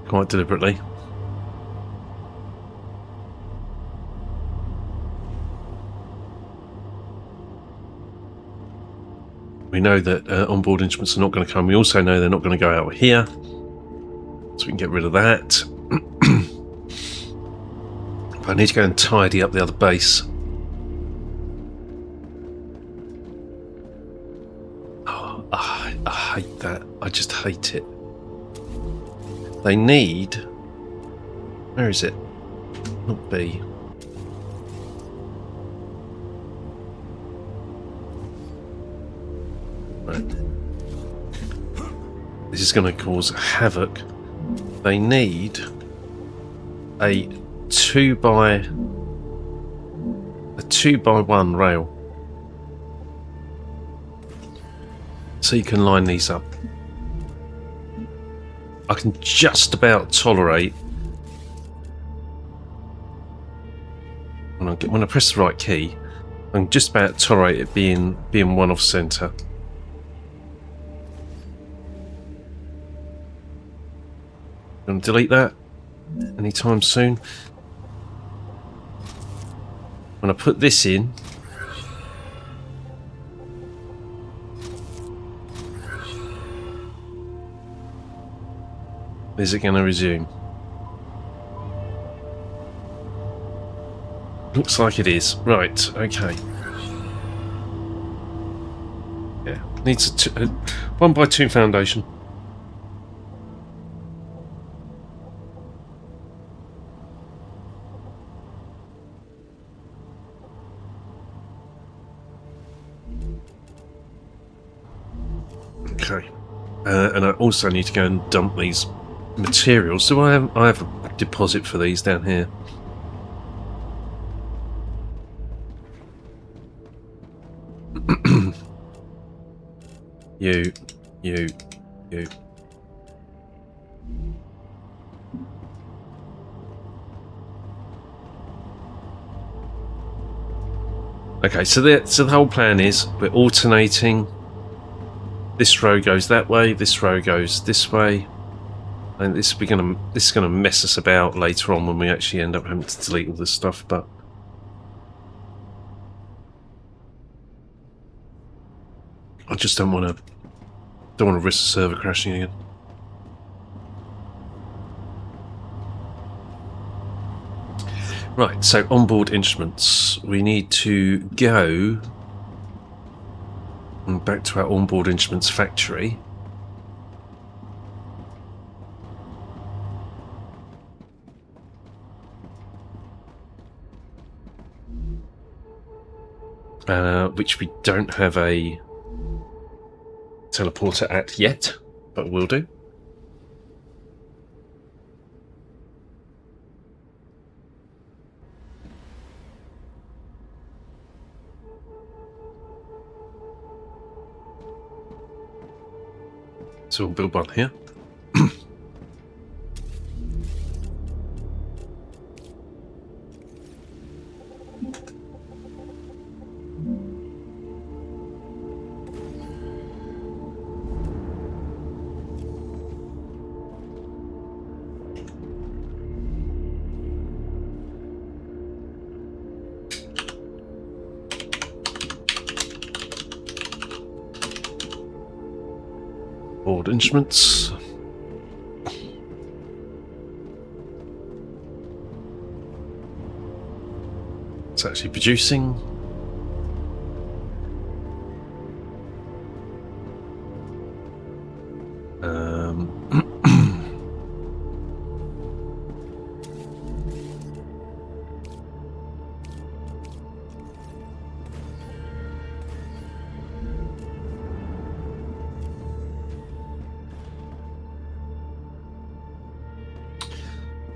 quite deliberately. We know that onboard instruments are not going to come. We also know they're not going to go out here, so we can get rid of that. I need to go and tidy up the other base. Oh, I hate that. I just hate it. They need... Where is it? Not B. Right. This is going to cause havoc. They need a 2x1 rail, so you can line these up. I can just about tolerate when I press the right key. I can just about tolerate it being one off center. Gonna delete that anytime soon. When I put this in, is it going to resume? Looks like it is. Right, okay. Yeah, needs a 1x2 foundation. Okay, and I also need to go and dump these materials. So I have a deposit for these down here. you. Okay, so the whole plan is we're alternating. This row goes that way, this row goes this way, and this is gonna mess us about later on when we actually end up having to delete all this stuff. But I just don't want to risk the server crashing again. Right, so onboard instruments. We need to go back to our onboard instruments factory. Which we don't have a teleporter at yet, but will do. So we'll build one here. Board instruments. It's actually producing.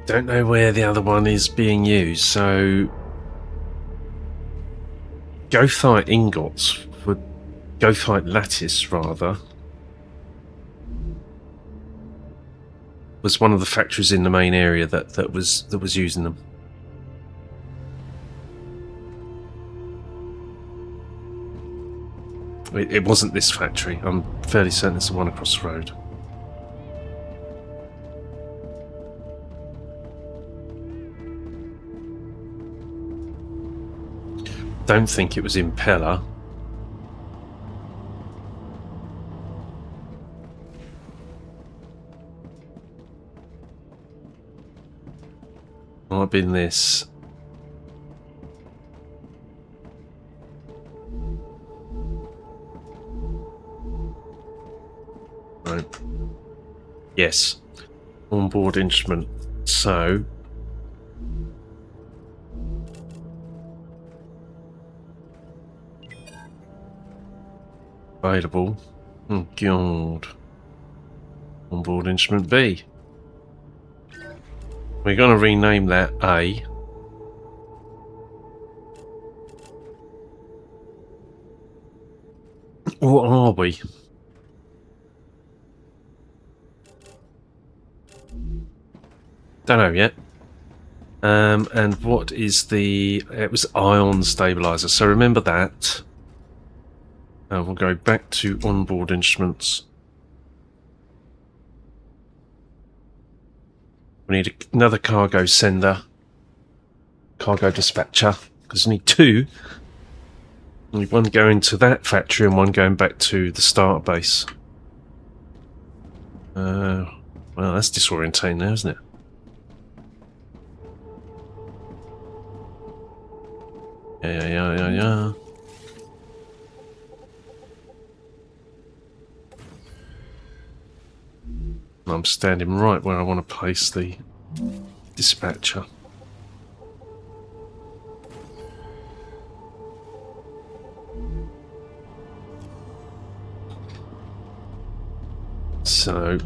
Don't know where the other one is being used, so goethite ingots for goethite lattice rather was one of the factories in the main area that was using them. It wasn't this factory. I'm fairly certain it's the one across the road. Don't think it was impeller. Might have been this. Right. Yes. Onboard instrument. So available. Oh god. Onboard instrument B. We're going to rename that A. What are we? Don't know yet. And what is the... It was ion stabilizer. So remember that. We'll go back to onboard instruments. We need another cargo sender, cargo dispatcher, because we need two. We need one going to that factory and one going back to the start base. Well, that's disorientating now, isn't it? Yeah. I'm standing right where I want to place the dispatcher. So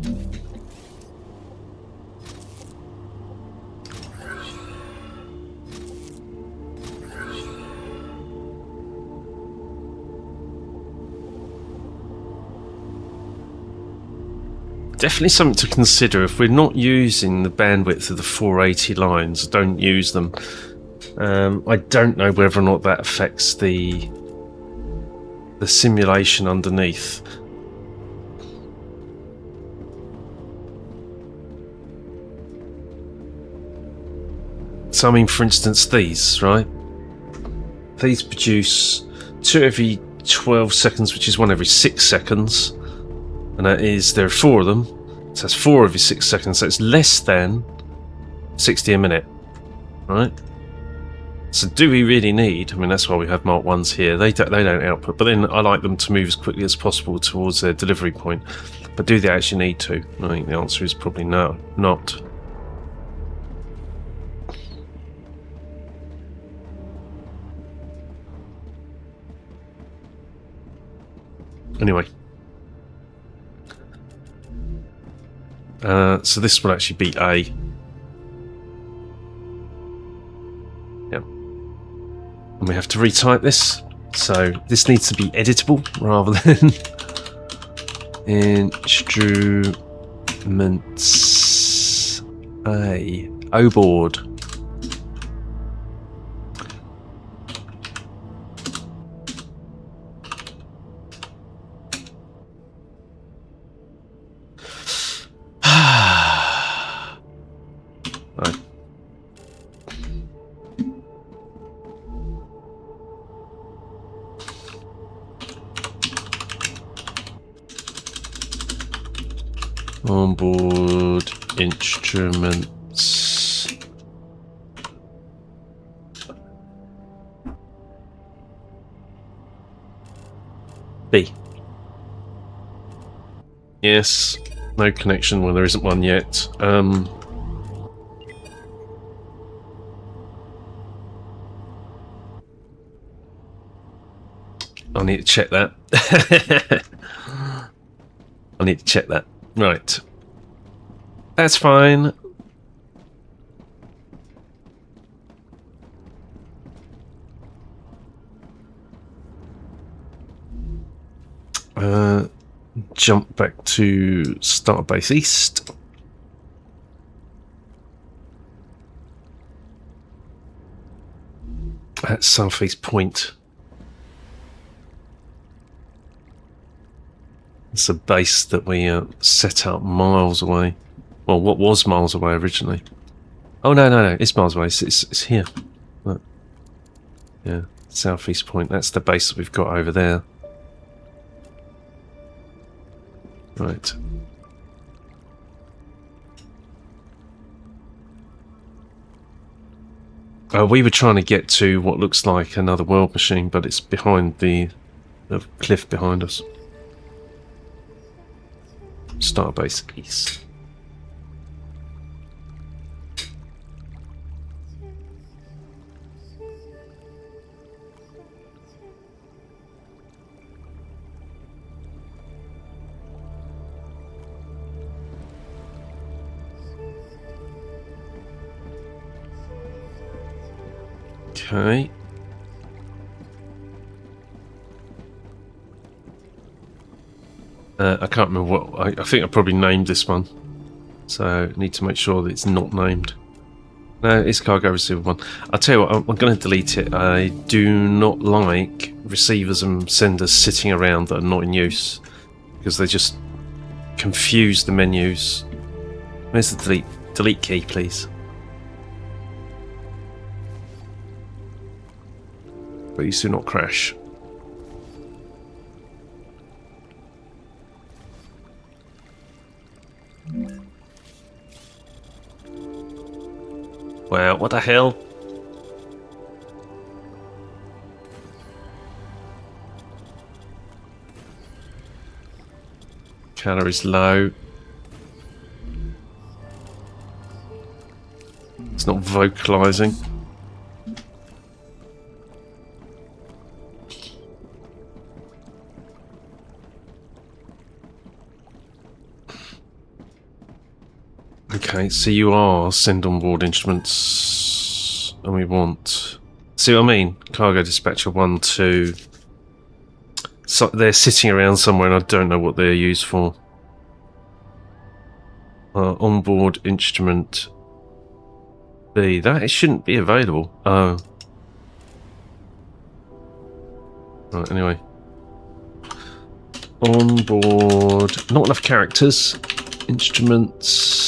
definitely something to consider. If we're not using the bandwidth of the 480 lines, don't use them. I don't know whether or not that affects the simulation underneath. So I mean, for instance, these, right? These produce 2 every 12 seconds, which is 1 every 6 seconds. And that is, there are 4 of them, so that's 4 every 6 seconds, so it's less than 60 a minute, right? So do we really need, I mean that's why we have Mark 1s here, they don't output, but then I like them to move as quickly as possible towards their delivery point. But do they actually need to? I think the answer is probably no, not. Anyway. So this will actually be A. Yeah. And we have to retype this. So this needs to be editable rather than instruments. O board. Right. Onboard instruments. B. Yes. No connection when there isn't one yet. I need to check that. I need to check that. Right. That's fine. Jump back to Starbase East. At Southeast Point. It's a base that we set up miles away. Well, what was miles away originally? Oh no! It's miles away. It's here. Look. Yeah, Southeast Point. That's the base that we've got over there. Right. We were trying to get to what looks like another world machine, but it's behind the cliff behind us. Starbase East. Okay. I can't remember what... I think I probably named this one. So I need to make sure that it's not named. No, it's cargo receiver one. I'll tell you what, I'm going to delete it. I do not like receivers and senders sitting around that are not in use. Because they just confuse the menus. Where's the delete key, please? Please do not crash. Wow, what the hell? Calories low. It's not vocalizing. Okay, so you are send on board instruments, and we want... See what I mean? Cargo dispatcher 1, 2. So they're sitting around somewhere and I don't know what they're used for. Onboard instrument B. That it shouldn't be available. Oh. Right, anyway. Onboard... Not enough characters. Instruments...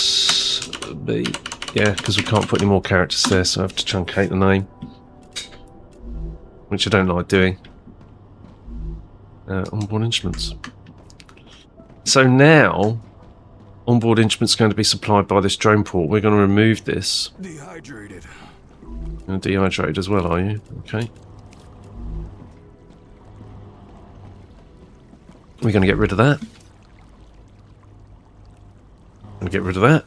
B. Yeah, because we can't put any more characters there, so I have to truncate the name. Which I don't like doing. Onboard instruments. So now, onboard instruments are going to be supplied by this drone port. We're going to remove this. Dehydrated. You're dehydrated as well, are you? Okay. We're going to get rid of that. Going to get rid of that.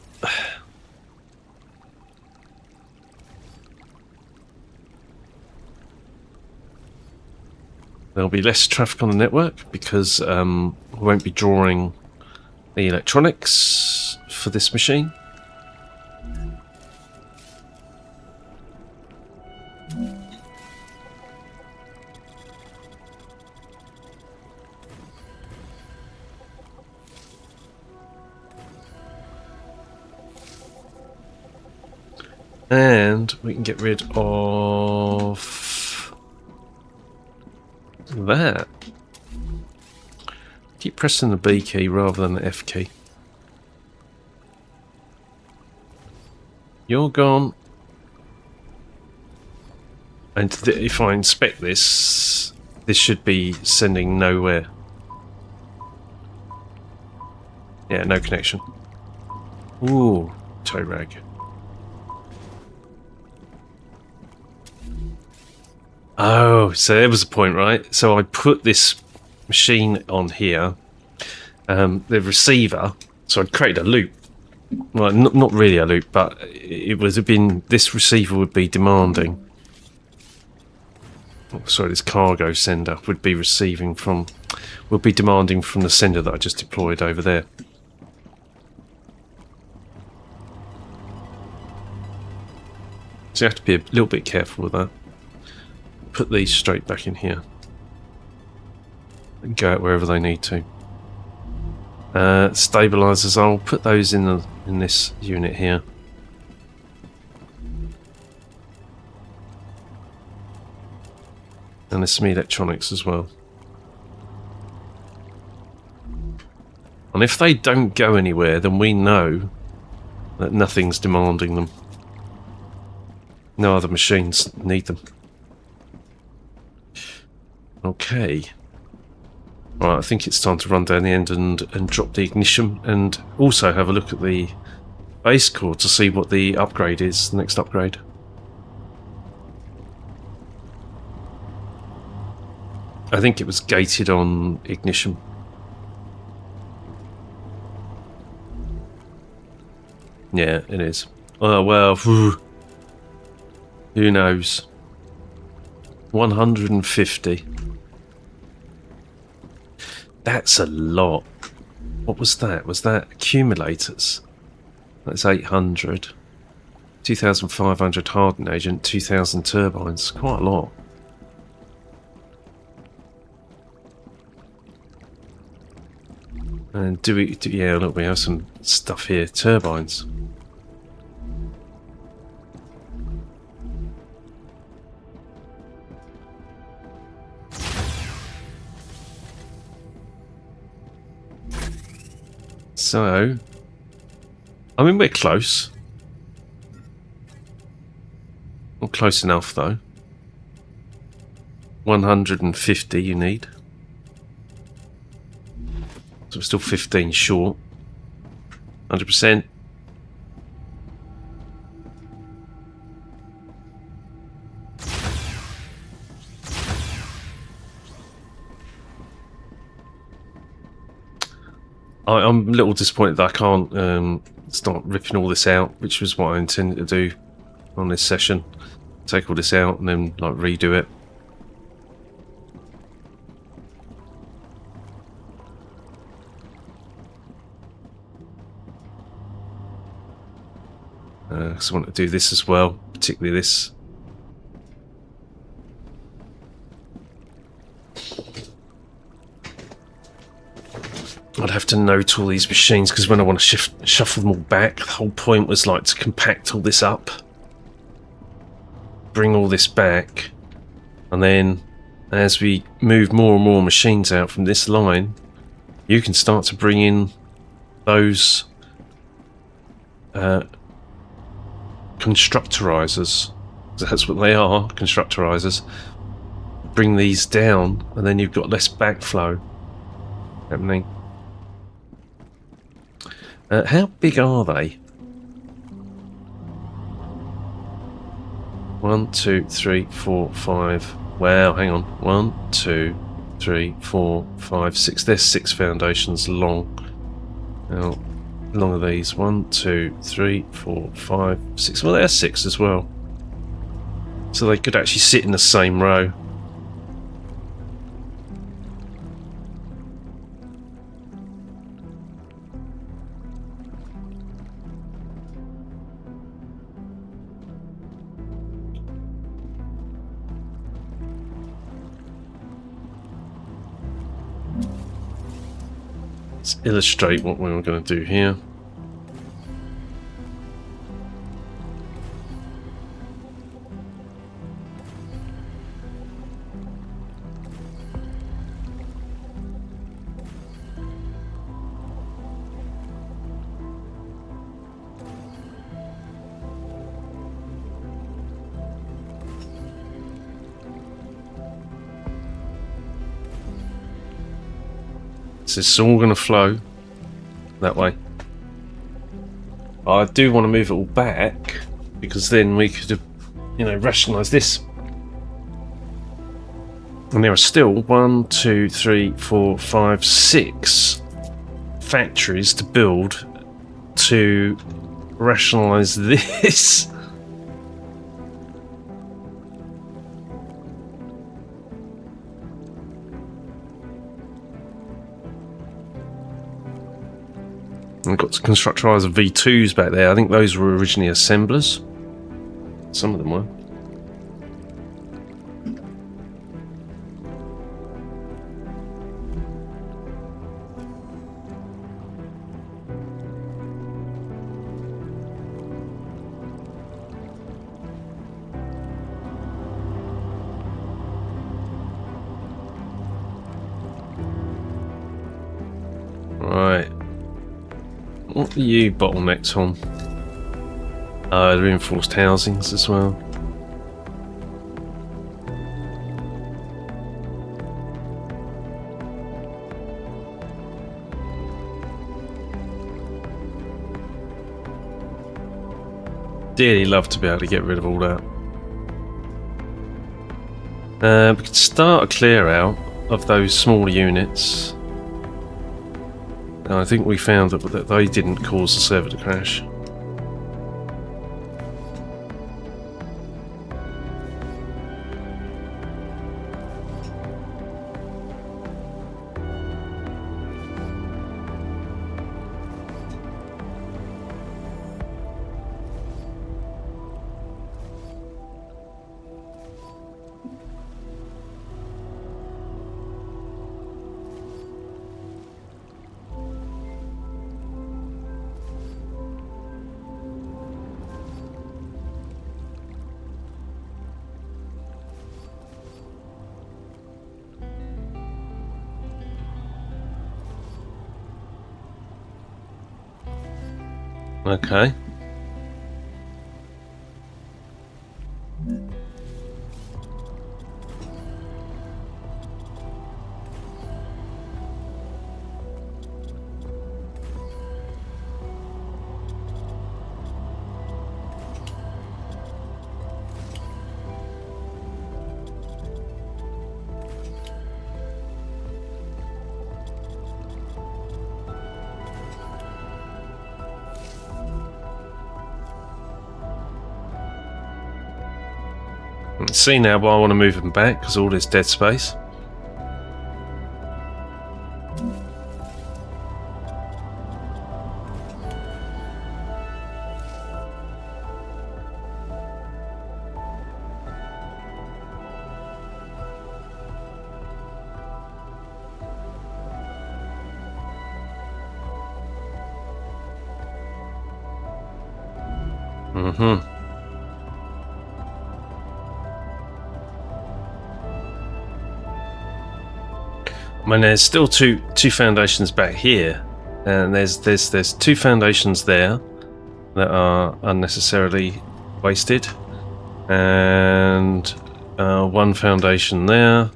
There'll be less traffic on the network because we won't be drawing the electronics for this machine. And we can get rid of that. Keep pressing the B key rather than the F key. You're gone. And if I inspect this, this should be sending nowhere. Yeah, no connection. Ooh, tow rag. Oh, so there was a point, right? So I put this machine on here, the receiver, so I'd created a loop. Well, not really a loop, but it would have been, this receiver would be demanding. Oh, sorry, this cargo sender would be receiving from, would be demanding from the sender that I just deployed over there. So you have to be a little bit careful with that. Put these straight back in here. And go out wherever they need to. Stabilizers, I'll put those in this unit here. And there's some electronics as well. And if they don't go anywhere, then we know that nothing's demanding them. No other machines need them. Okay. Right, I think it's time to run down the end and drop the ignition, and also have a look at the base core to see what the upgrade is, the next upgrade. I think it was gated on ignition. Yeah, it is. Oh, well, who knows? 150. That's a lot. What was that? Was that accumulators? That's 800. 2,500 hardened agent, 2,000 turbines. Quite a lot. And yeah, look, we have some stuff here. Turbines. So, I mean, we're close. Not close enough, though. 150 you need. So we're still 15 short. 100%. I'm a little disappointed that I can't start ripping all this out, which was what I intended to do on this session. Take all this out and then like redo it. Because I want to do this as well, particularly this. I'd have to note all these machines, because when I want to shuffle them all back, the whole point was like to compact all this up, bring all this back, and then as we move more and more machines out from this line, you can start to bring in those constructorizers. That's what they are, constructorizers. Bring these down, and then you've got less backflow happening. How big are they? 1, 2, 3, 4, 5. Wow, hang on. 1, 2, 3, 4, 5, 6. There's 6 foundations long. How long are these? 1, 2, 3, 4, 5, 6. Well, there's 6 as well. So they could actually sit in the same row. Let's illustrate what we're going to do here. So it's all going to flow that way. I do want to move it all back because then we could have, you know, rationalised this. And there are still 1, 2, 3, 4, 5, 6 factories to build to rationalise this. We've got to construct trials of V2s back there. I think those were originally assemblers. Some of them were. Right. What are you bottlenecks on? The reinforced housings as well. Dearly love to be able to get rid of all that. We could start a clear out of those smaller units. I think we found that they didn't cause the server to crash. Okay. See now why I want to move them back, because all this dead space. Mm-hmm. I mean, there's still two foundations back here, and there's 2 foundations there that are unnecessarily wasted, and 1 foundation there,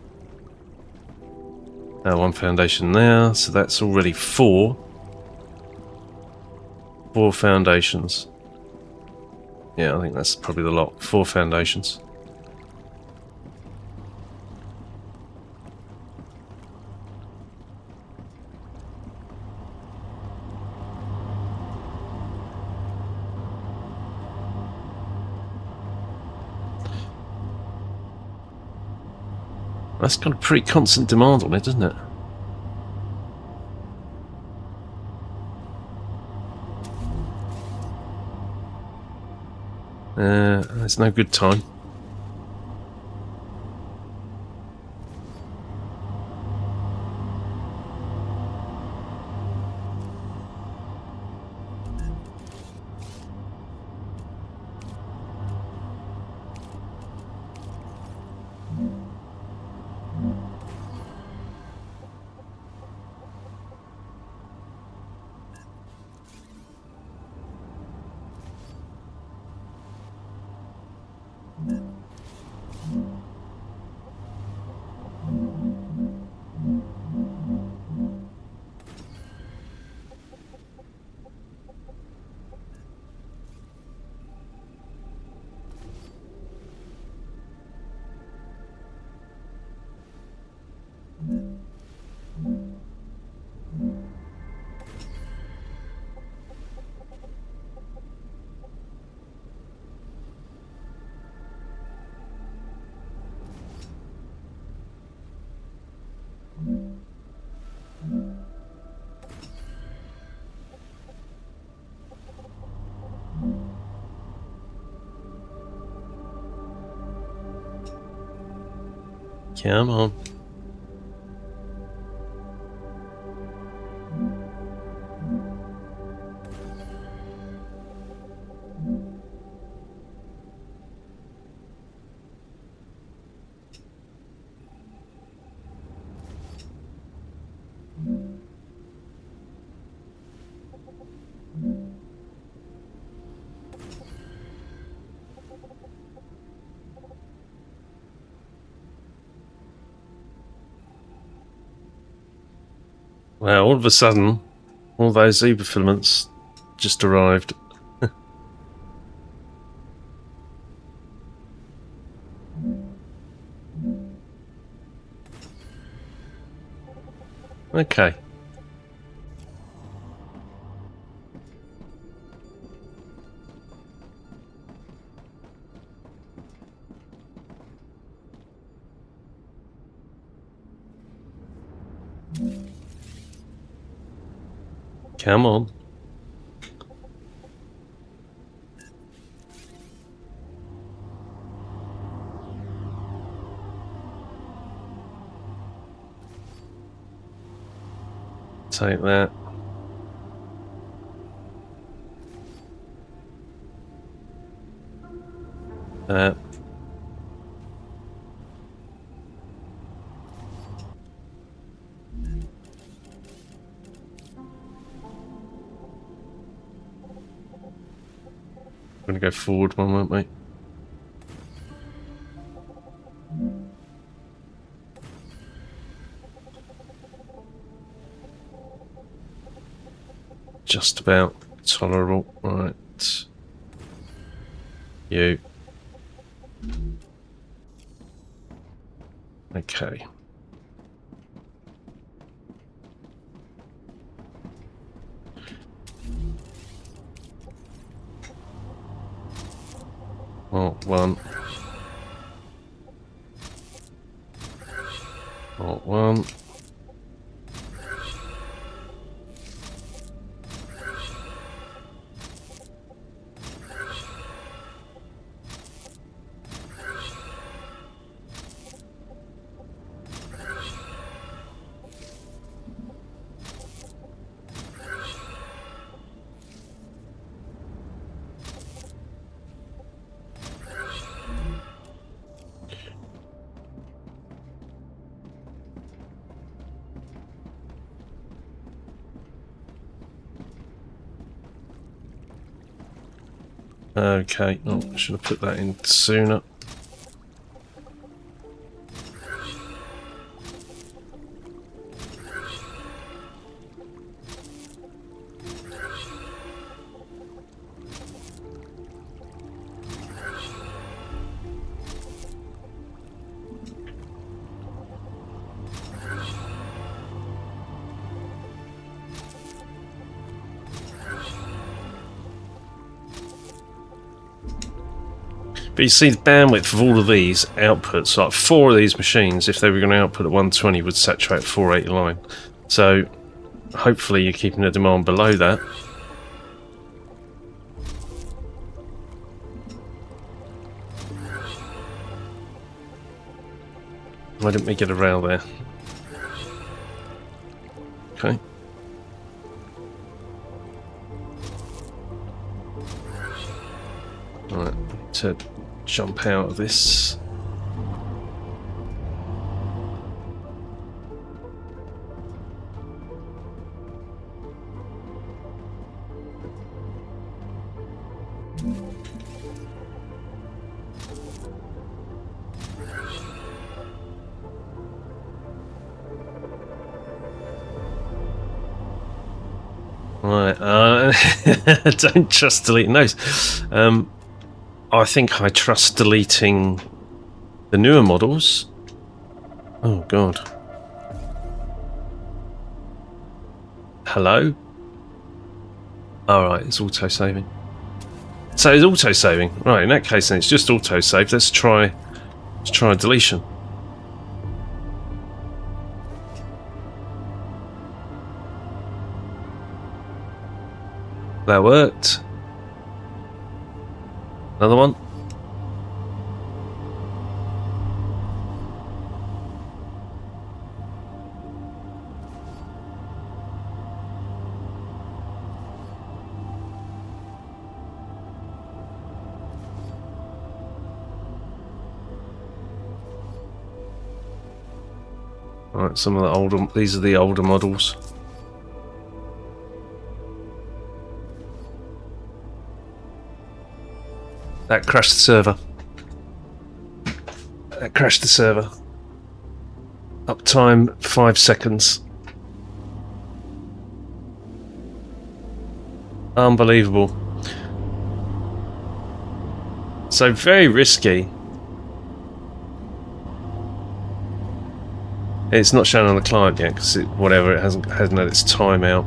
1 foundation there. So that's already 4 foundations. Yeah, I think that's probably the lot. 4 foundations. That's got a pretty constant demand on it, doesn't it? There's no good time. Come on. Well, all of a sudden, all those Uber filaments just arrived. Okay. Come on. Take that. That. We're going to go forward one, won't we? Just about tolerable. Right. You. Okay. Well, one. Well, one. Okay, oh, I should have put that in sooner. But you see the bandwidth of all of these outputs, like 4 of these machines, if they were going to output at 120, would saturate 480 line. So hopefully you're keeping the demand below that. Why didn't we get a rail there? Okay. Right, to jump out of this. Right, don't trust deleting those. I think I trust deleting the newer models. Oh god. Hello? Alright, it's auto-saving. So it's auto-saving. Right, in that case then it's just auto-save. Let's try a deletion. That worked. Another one. Right, some of the older. These are the older models. That crashed the server. That crashed the server. Uptime 5 seconds. Unbelievable. So very risky. It's not shown on the client yet because it hasn't had its time out.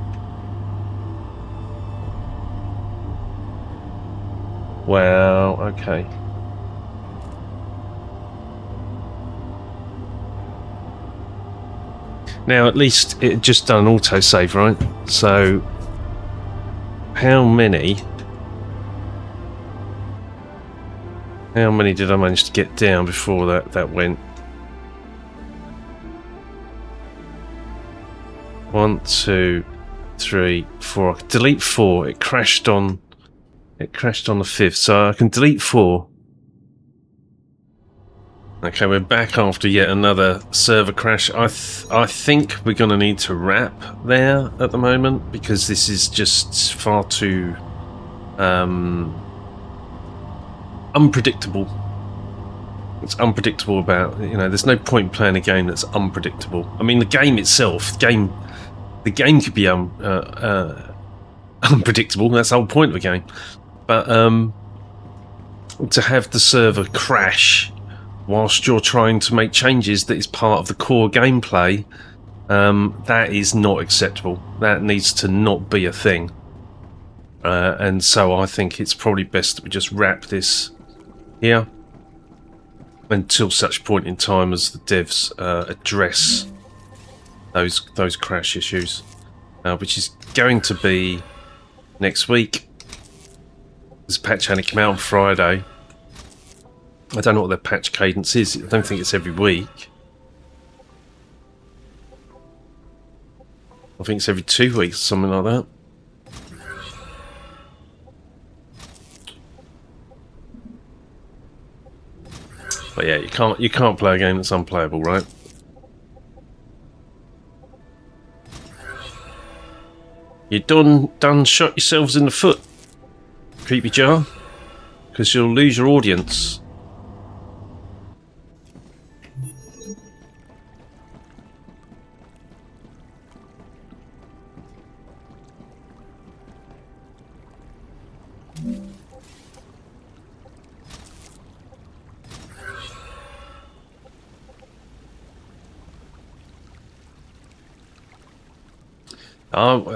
Wow. Okay. Now at least it just done an autosave, right? So how many did I manage to get down before that went? 1, 2, 3, 4. I can delete 4. It crashed on the 5th, so I can delete 4. Okay, we're back after yet another server crash. I think we're going to need to wrap there at the moment because this is just far too unpredictable. It's unpredictable about, there's no point playing a game that's unpredictable. I mean, the game itself, the game could be unpredictable. That's the whole point of a game. But to have the server crash whilst you're trying to make changes that is part of the core gameplay, that is not acceptable. That needs to not be a thing. And so I think it's probably best that we just wrap this here until such point in time as the devs address those crash issues, which is going to be next week. This patch only came out on Friday. I don't know what their patch cadence is. I don't think it's every week. I think it's every 2 weeks, something like that. But yeah, you can't play a game that's unplayable, right? You done shot yourselves in the foot, Creepy Jar, because you'll lose your audience.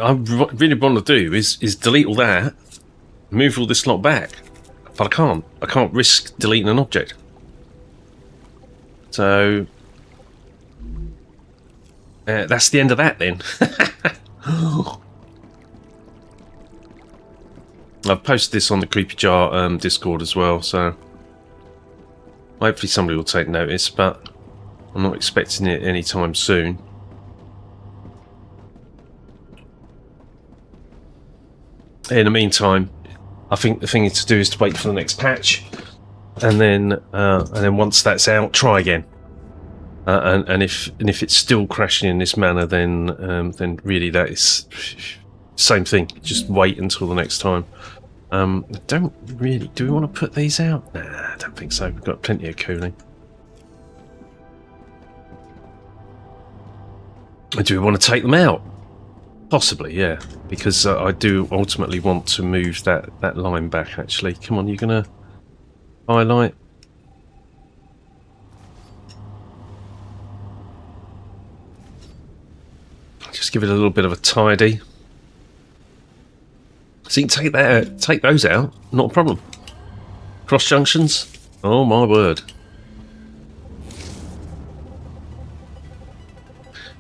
I really want to do is delete all that, move all this lot back, but I can't. I can't risk deleting an object. So that's the end of that then. I've posted this on the Creepy Jar Discord as well, so hopefully somebody will take notice, but I'm not expecting it anytime soon. In the meantime, I think the thing to do is to wait for the next patch, and then once that's out, try again. And if it's still crashing in this manner, then really that is same thing. Just wait until the next time. Don't really. Do we want to put these out? Nah, I don't think so. We've got plenty of cooling. Do we want to take them out? Possibly, yeah, because I do ultimately want to move that line back, actually. Come on, you're going to highlight. Just give it a little bit of a tidy. So you can take those out, not a problem. Cross junctions? Oh my word.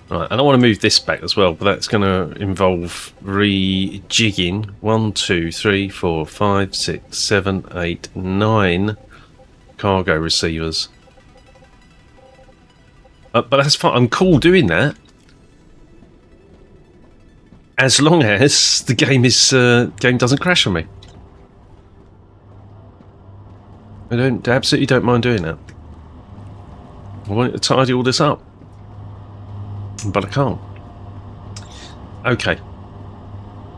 Right, and I want to move this back as well, but that's going to involve rejigging 1, 2, 3, 4, 5, 6, 7, 8, 9 cargo receivers. But that's fine. I'm cool doing that, as long as the game doesn't crash on me. I absolutely don't mind doing that. I want it to tidy all this up. but I can't. Okay.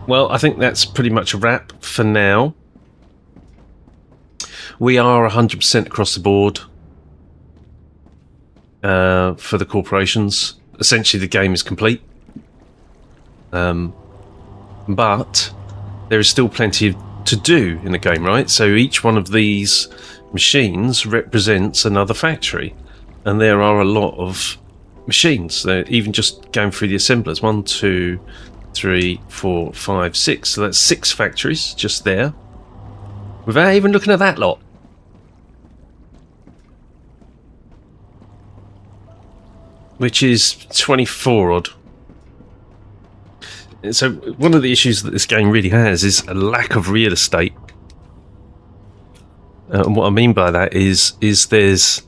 Well, I think that's pretty much a wrap for now. We are 100% across the board for the corporations. Essentially, the game is complete. But there is still plenty to do in the game, right? So each one of these machines represents another factory. And there are a lot of machines. They're even just going through the assemblers. 1, 2, 3, 4, 5, 6. So that's 6 factories just there. Without even looking at that lot. Which is 24 odd. So one of the issues that this game really has is a lack of real estate. And what I mean by that is there's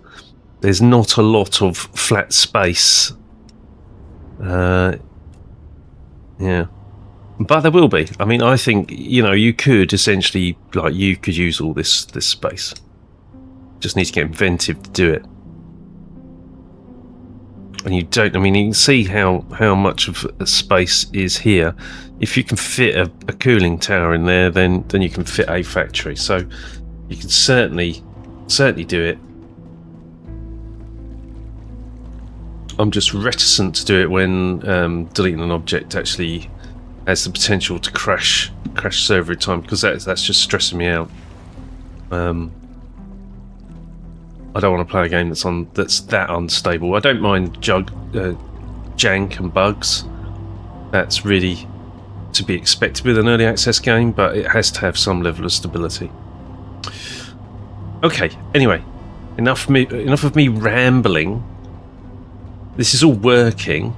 not a lot of flat space. Yeah. But there will be. I mean, I think, you know, you could essentially, like, you could use all this space. Just need to get inventive to do it. And you don't, I mean, you can see how much of a space is here. If you can fit a cooling tower in there, then you can fit a factory. So you can certainly do it. I'm just reticent to do it when deleting an object actually has the potential to crash server every time, because that's just stressing me out. I don't want to play a game that's that unstable. I don't mind jank and bugs. That's really to be expected with an early access game, but it has to have some level of stability. Okay, anyway, enough of me rambling. This is all working.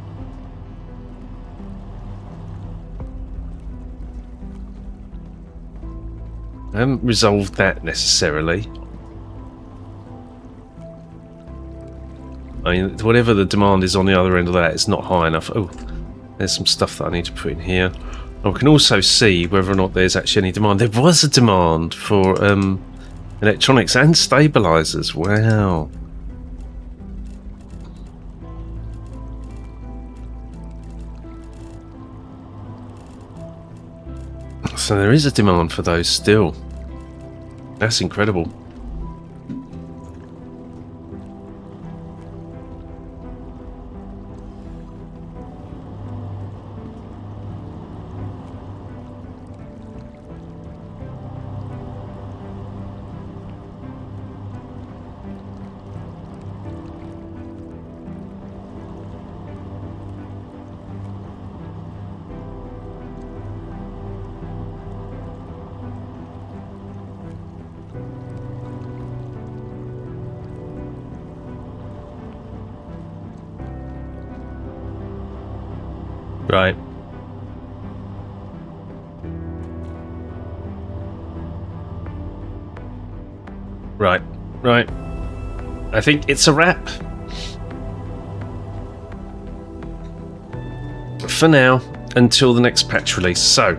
I haven't resolved that necessarily. I mean, whatever the demand is on the other end of that, it's not high enough. Oh, there's some stuff that I need to put in here. I can also see whether or not there's actually any demand. There was a demand for electronics and stabilizers. Wow. So there is a demand for those still. That's incredible. Right. Right. I think it's a wrap. For now, until the next patch release. So,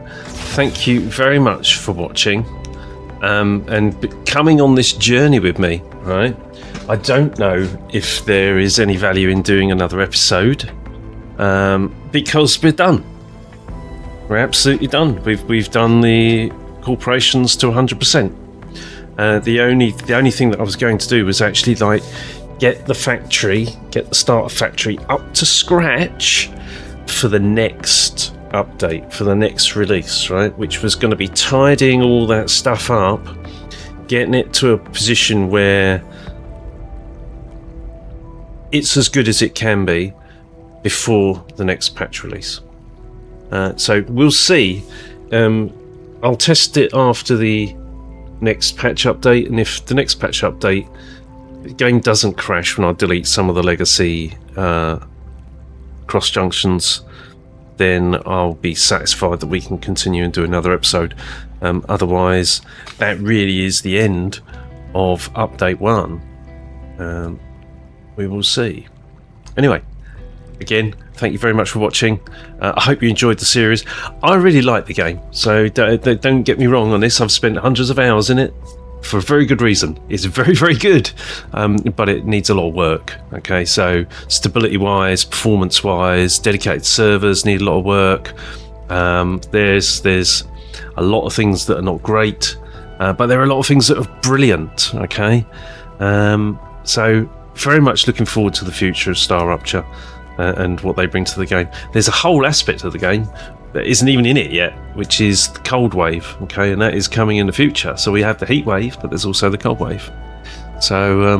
thank you very much for watching and coming on this journey with me, right? I don't know if there is any value in doing another episode. Because we're done. We're absolutely done. We've done the corporations to 100%. The only thing that I was going to do was actually like get the starter factory up to scratch for the next update, for the next release, right? Which was going to be tidying all that stuff up, getting it to a position where it's as good as it can be before the next patch release. So we'll see. I'll test it after the next patch update, and if the next patch update the game doesn't crash when I delete some of the legacy cross junctions, then I'll be satisfied that we can continue and do another episode. Otherwise, that really is the end of update 1. We will see. Anyway, again, thank you very much for watching. I hope you enjoyed the series. I really like the game, so don't get me wrong on this. I've spent hundreds of hours in it, for a very good reason. It's very, very good, but it needs a lot of work. Okay, so stability-wise, performance-wise, dedicated servers need a lot of work. There's a lot of things that are not great, but there are a lot of things that are brilliant. Okay, so very much looking forward to the future of StarRupture and what they bring to the game. There's a whole aspect of the game that isn't even in it yet, which is the cold wave. Okay, and that is coming in the future. So we have the heat wave, but there's also the cold wave. So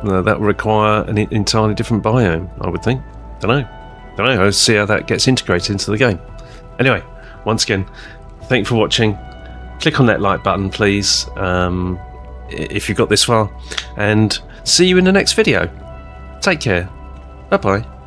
that will require an entirely different biome, I would think. Don't know. I'll see how that gets integrated into the game. Anyway, once again, thank you for watching. Click on that like button, please, if you got this far, and see you in the next video. Take care. Bye bye.